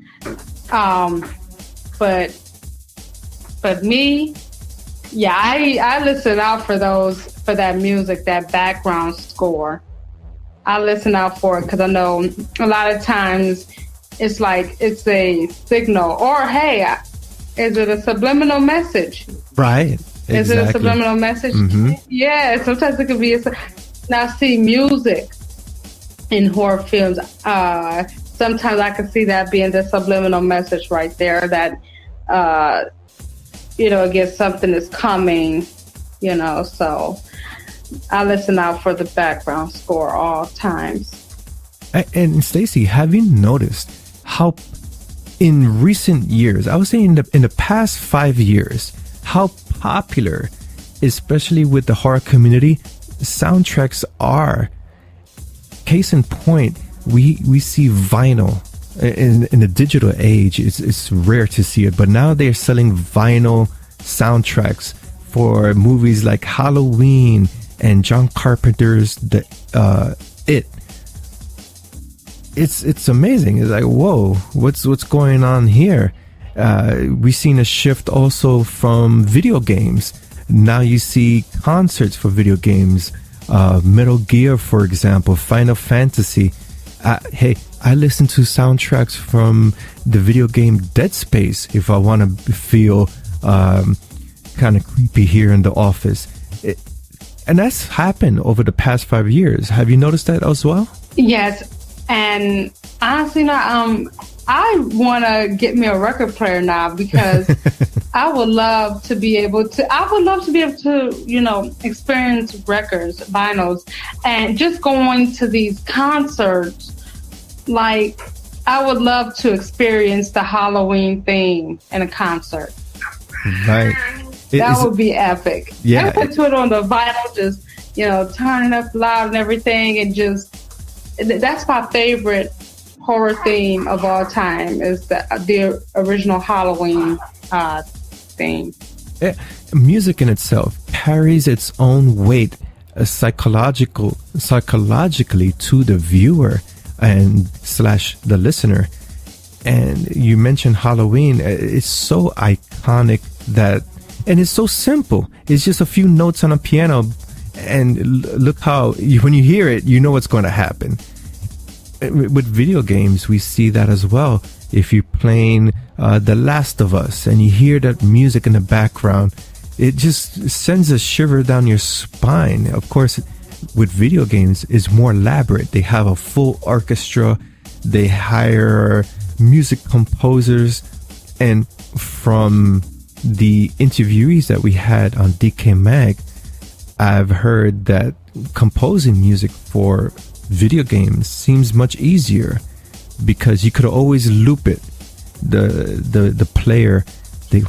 But me, yeah, I listen out for that music, that background score. I listen out for it because I know a lot of times it's a signal, or hey, is it a subliminal message? Right. Exactly. Is it a subliminal message? Mm-hmm. Yeah, sometimes it could be. Now, see, music in horror films, sometimes I can see that being the subliminal message right there, that, again, something is coming, so I listen out for the background score all times. And Stacey, have you noticed how in recent years, I would say in the past 5 years, how popular, especially with the horror community, soundtracks are? Case in point, we see vinyl. In the digital age, it's rare to see it, but now they're selling vinyl soundtracks for movies like Halloween and John Carpenter's It. It's amazing. It's like, whoa, what's going on here? We've seen a shift also from video games. Now you see concerts for video games. Metal Gear, for example, Final Fantasy. Hey, I listen to soundtracks from the video game Dead Space if I want to feel kind of creepy here in the office. And that's happened over the past 5 years. Have you noticed that as well? Yes. And honestly, I want to get me a record player now, because I would love to be able to, experience records, vinyls, and just going to these concerts. Like, I would love to experience the Halloween theme in a concert. Right. That would be epic. Yeah. And put it on the vinyl, just, turning up loud and everything, and that's my favorite horror theme of all time, is the original Halloween theme. Music in itself carries its own weight psychologically to the viewer and / the listener. And you mentioned Halloween. It's so iconic and it's so simple. It's just a few notes on a piano, and look how when you hear it, you know what's going to happen. With video games, we see that as well. If you're playing The Last of Us and you hear that music in the background, it just sends a shiver down your spine. Of course, with video games, it's more elaborate. They have a full orchestra. They hire music composers. And from the interviewees that we had on DecayMag, I've heard that composing music for video games seems much easier because you could always loop it. The player,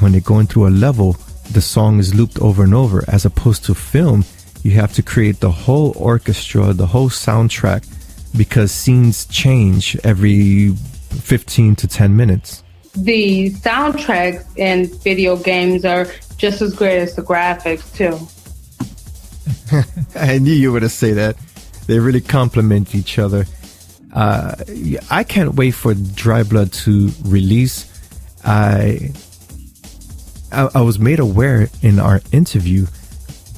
when they're going through a level, the song is looped over and over. As opposed to film, you have to create the whole orchestra, the whole soundtrack, because scenes change every 15 to 10 minutes. The soundtracks in video games are just as great as the graphics too. I knew you were going to say that. They really complement each other. I can't wait for Dry Blood to release. I was made aware in our interview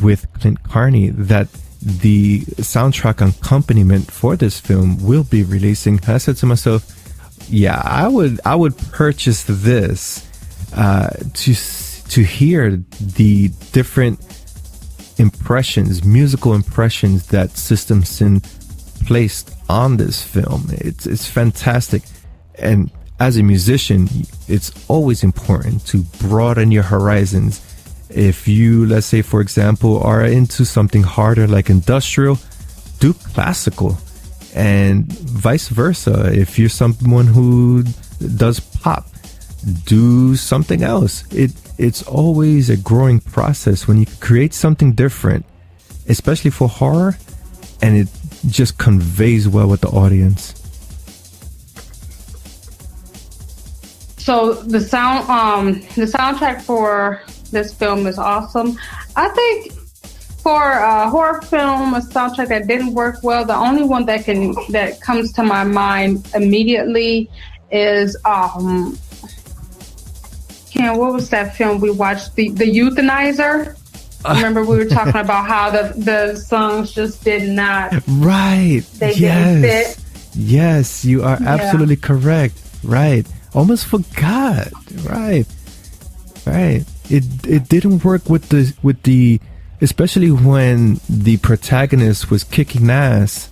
with Clint Carney that the soundtrack accompaniment for this film will be releasing. I said to myself, yeah, I would purchase this to hear the different impressions, musical impressions that System Sin placed on this film. It's fantastic. And as a musician, it's always important to broaden your horizons. If you, let's say, for example, are into something harder like industrial, do classical. And vice versa. If you're someone who does pop, do something else. It's always a growing process when you create something different, especially for horror, and it just conveys well with the audience. So the soundtrack for this film is awesome. I think for a horror film, a soundtrack that didn't work well, the only one that comes to my mind immediately is what was that film we watched? The Euthanizer. Remember we were talking about how the songs just did not. Right. They didn't fit. Yes, you are absolutely correct. Right. Almost forgot. Right. It didn't work with the especially when the protagonist was kicking ass.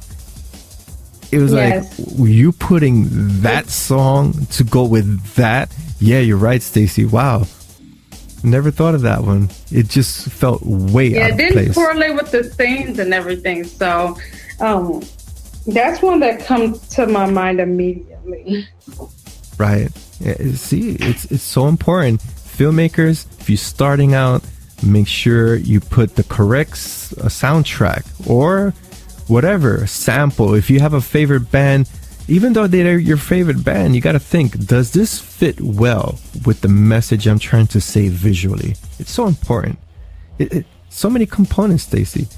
It was like, you putting that song to go with that? Yeah, you're right, Stacy. Wow. Never thought of that one. It just felt way out of place. Yeah, it didn't correlate with the scenes and everything. So that's one that comes to my mind immediately. Right. Yeah, see, it's so important. Filmmakers, if you're starting out, make sure you put the correct soundtrack or whatever sample. If you have a favorite band, even though they're your favorite band, you got to think, does this fit well with the message I'm trying to say visually? It's so important. So many components, Stacy.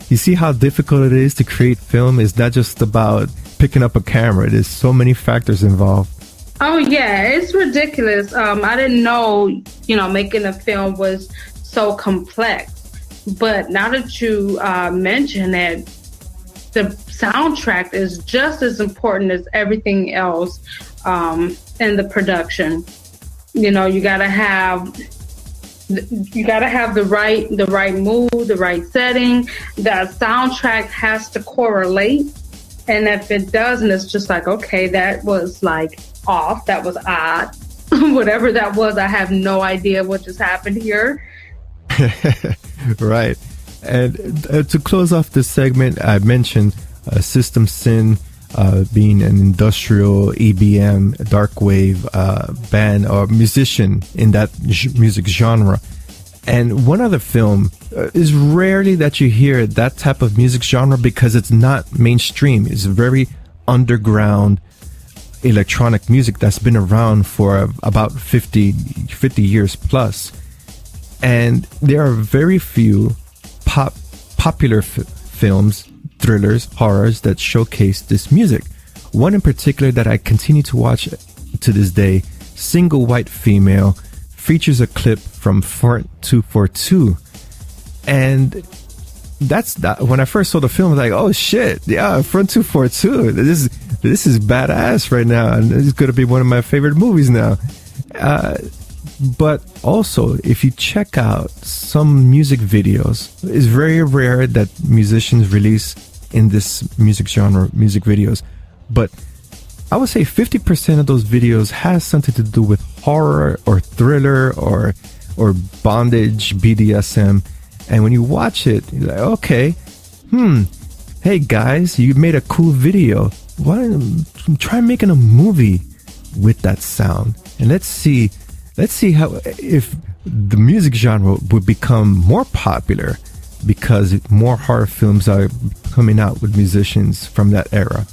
You see how difficult it is to create film? It's not just about picking up a camera. There's so many factors involved. Oh, yeah, it's ridiculous. I didn't know, making a film was so complex. But now that you mention it, the soundtrack is just as important as everything else in the production. You gotta have the right mood, the right setting. The soundtrack has to correlate, and if it doesn't, it's just like, okay, that was like off, that was odd, whatever that was. I have no idea what just happened here. Right. And to close off this segment, I mentioned System Sin being an industrial EBM, darkwave band or musician in that music genre. And one other film is rarely that you hear that type of music genre because it's not mainstream. It's very underground electronic music that's been around for about 50 years plus. And there are very few popular films, thrillers, horrors that showcase this music. One in particular that I continue to watch to this day, Single White Female, features a clip from Front 242. And that's that. When I first saw the film, I was like, oh shit, yeah, Front 242. This is badass right now. And this is going to be one of my favorite movies now. But also, if you check out some music videos, it's very rare that musicians release in this music genre, music videos. But I would say 50% of those videos has something to do with horror or thriller or bondage, BDSM. And when you watch it, you're like, okay, hey guys, you made a cool video. Why don't you try making a movie with that sound? And let's see how, if the music genre would become more popular because more horror films are coming out with musicians from that era.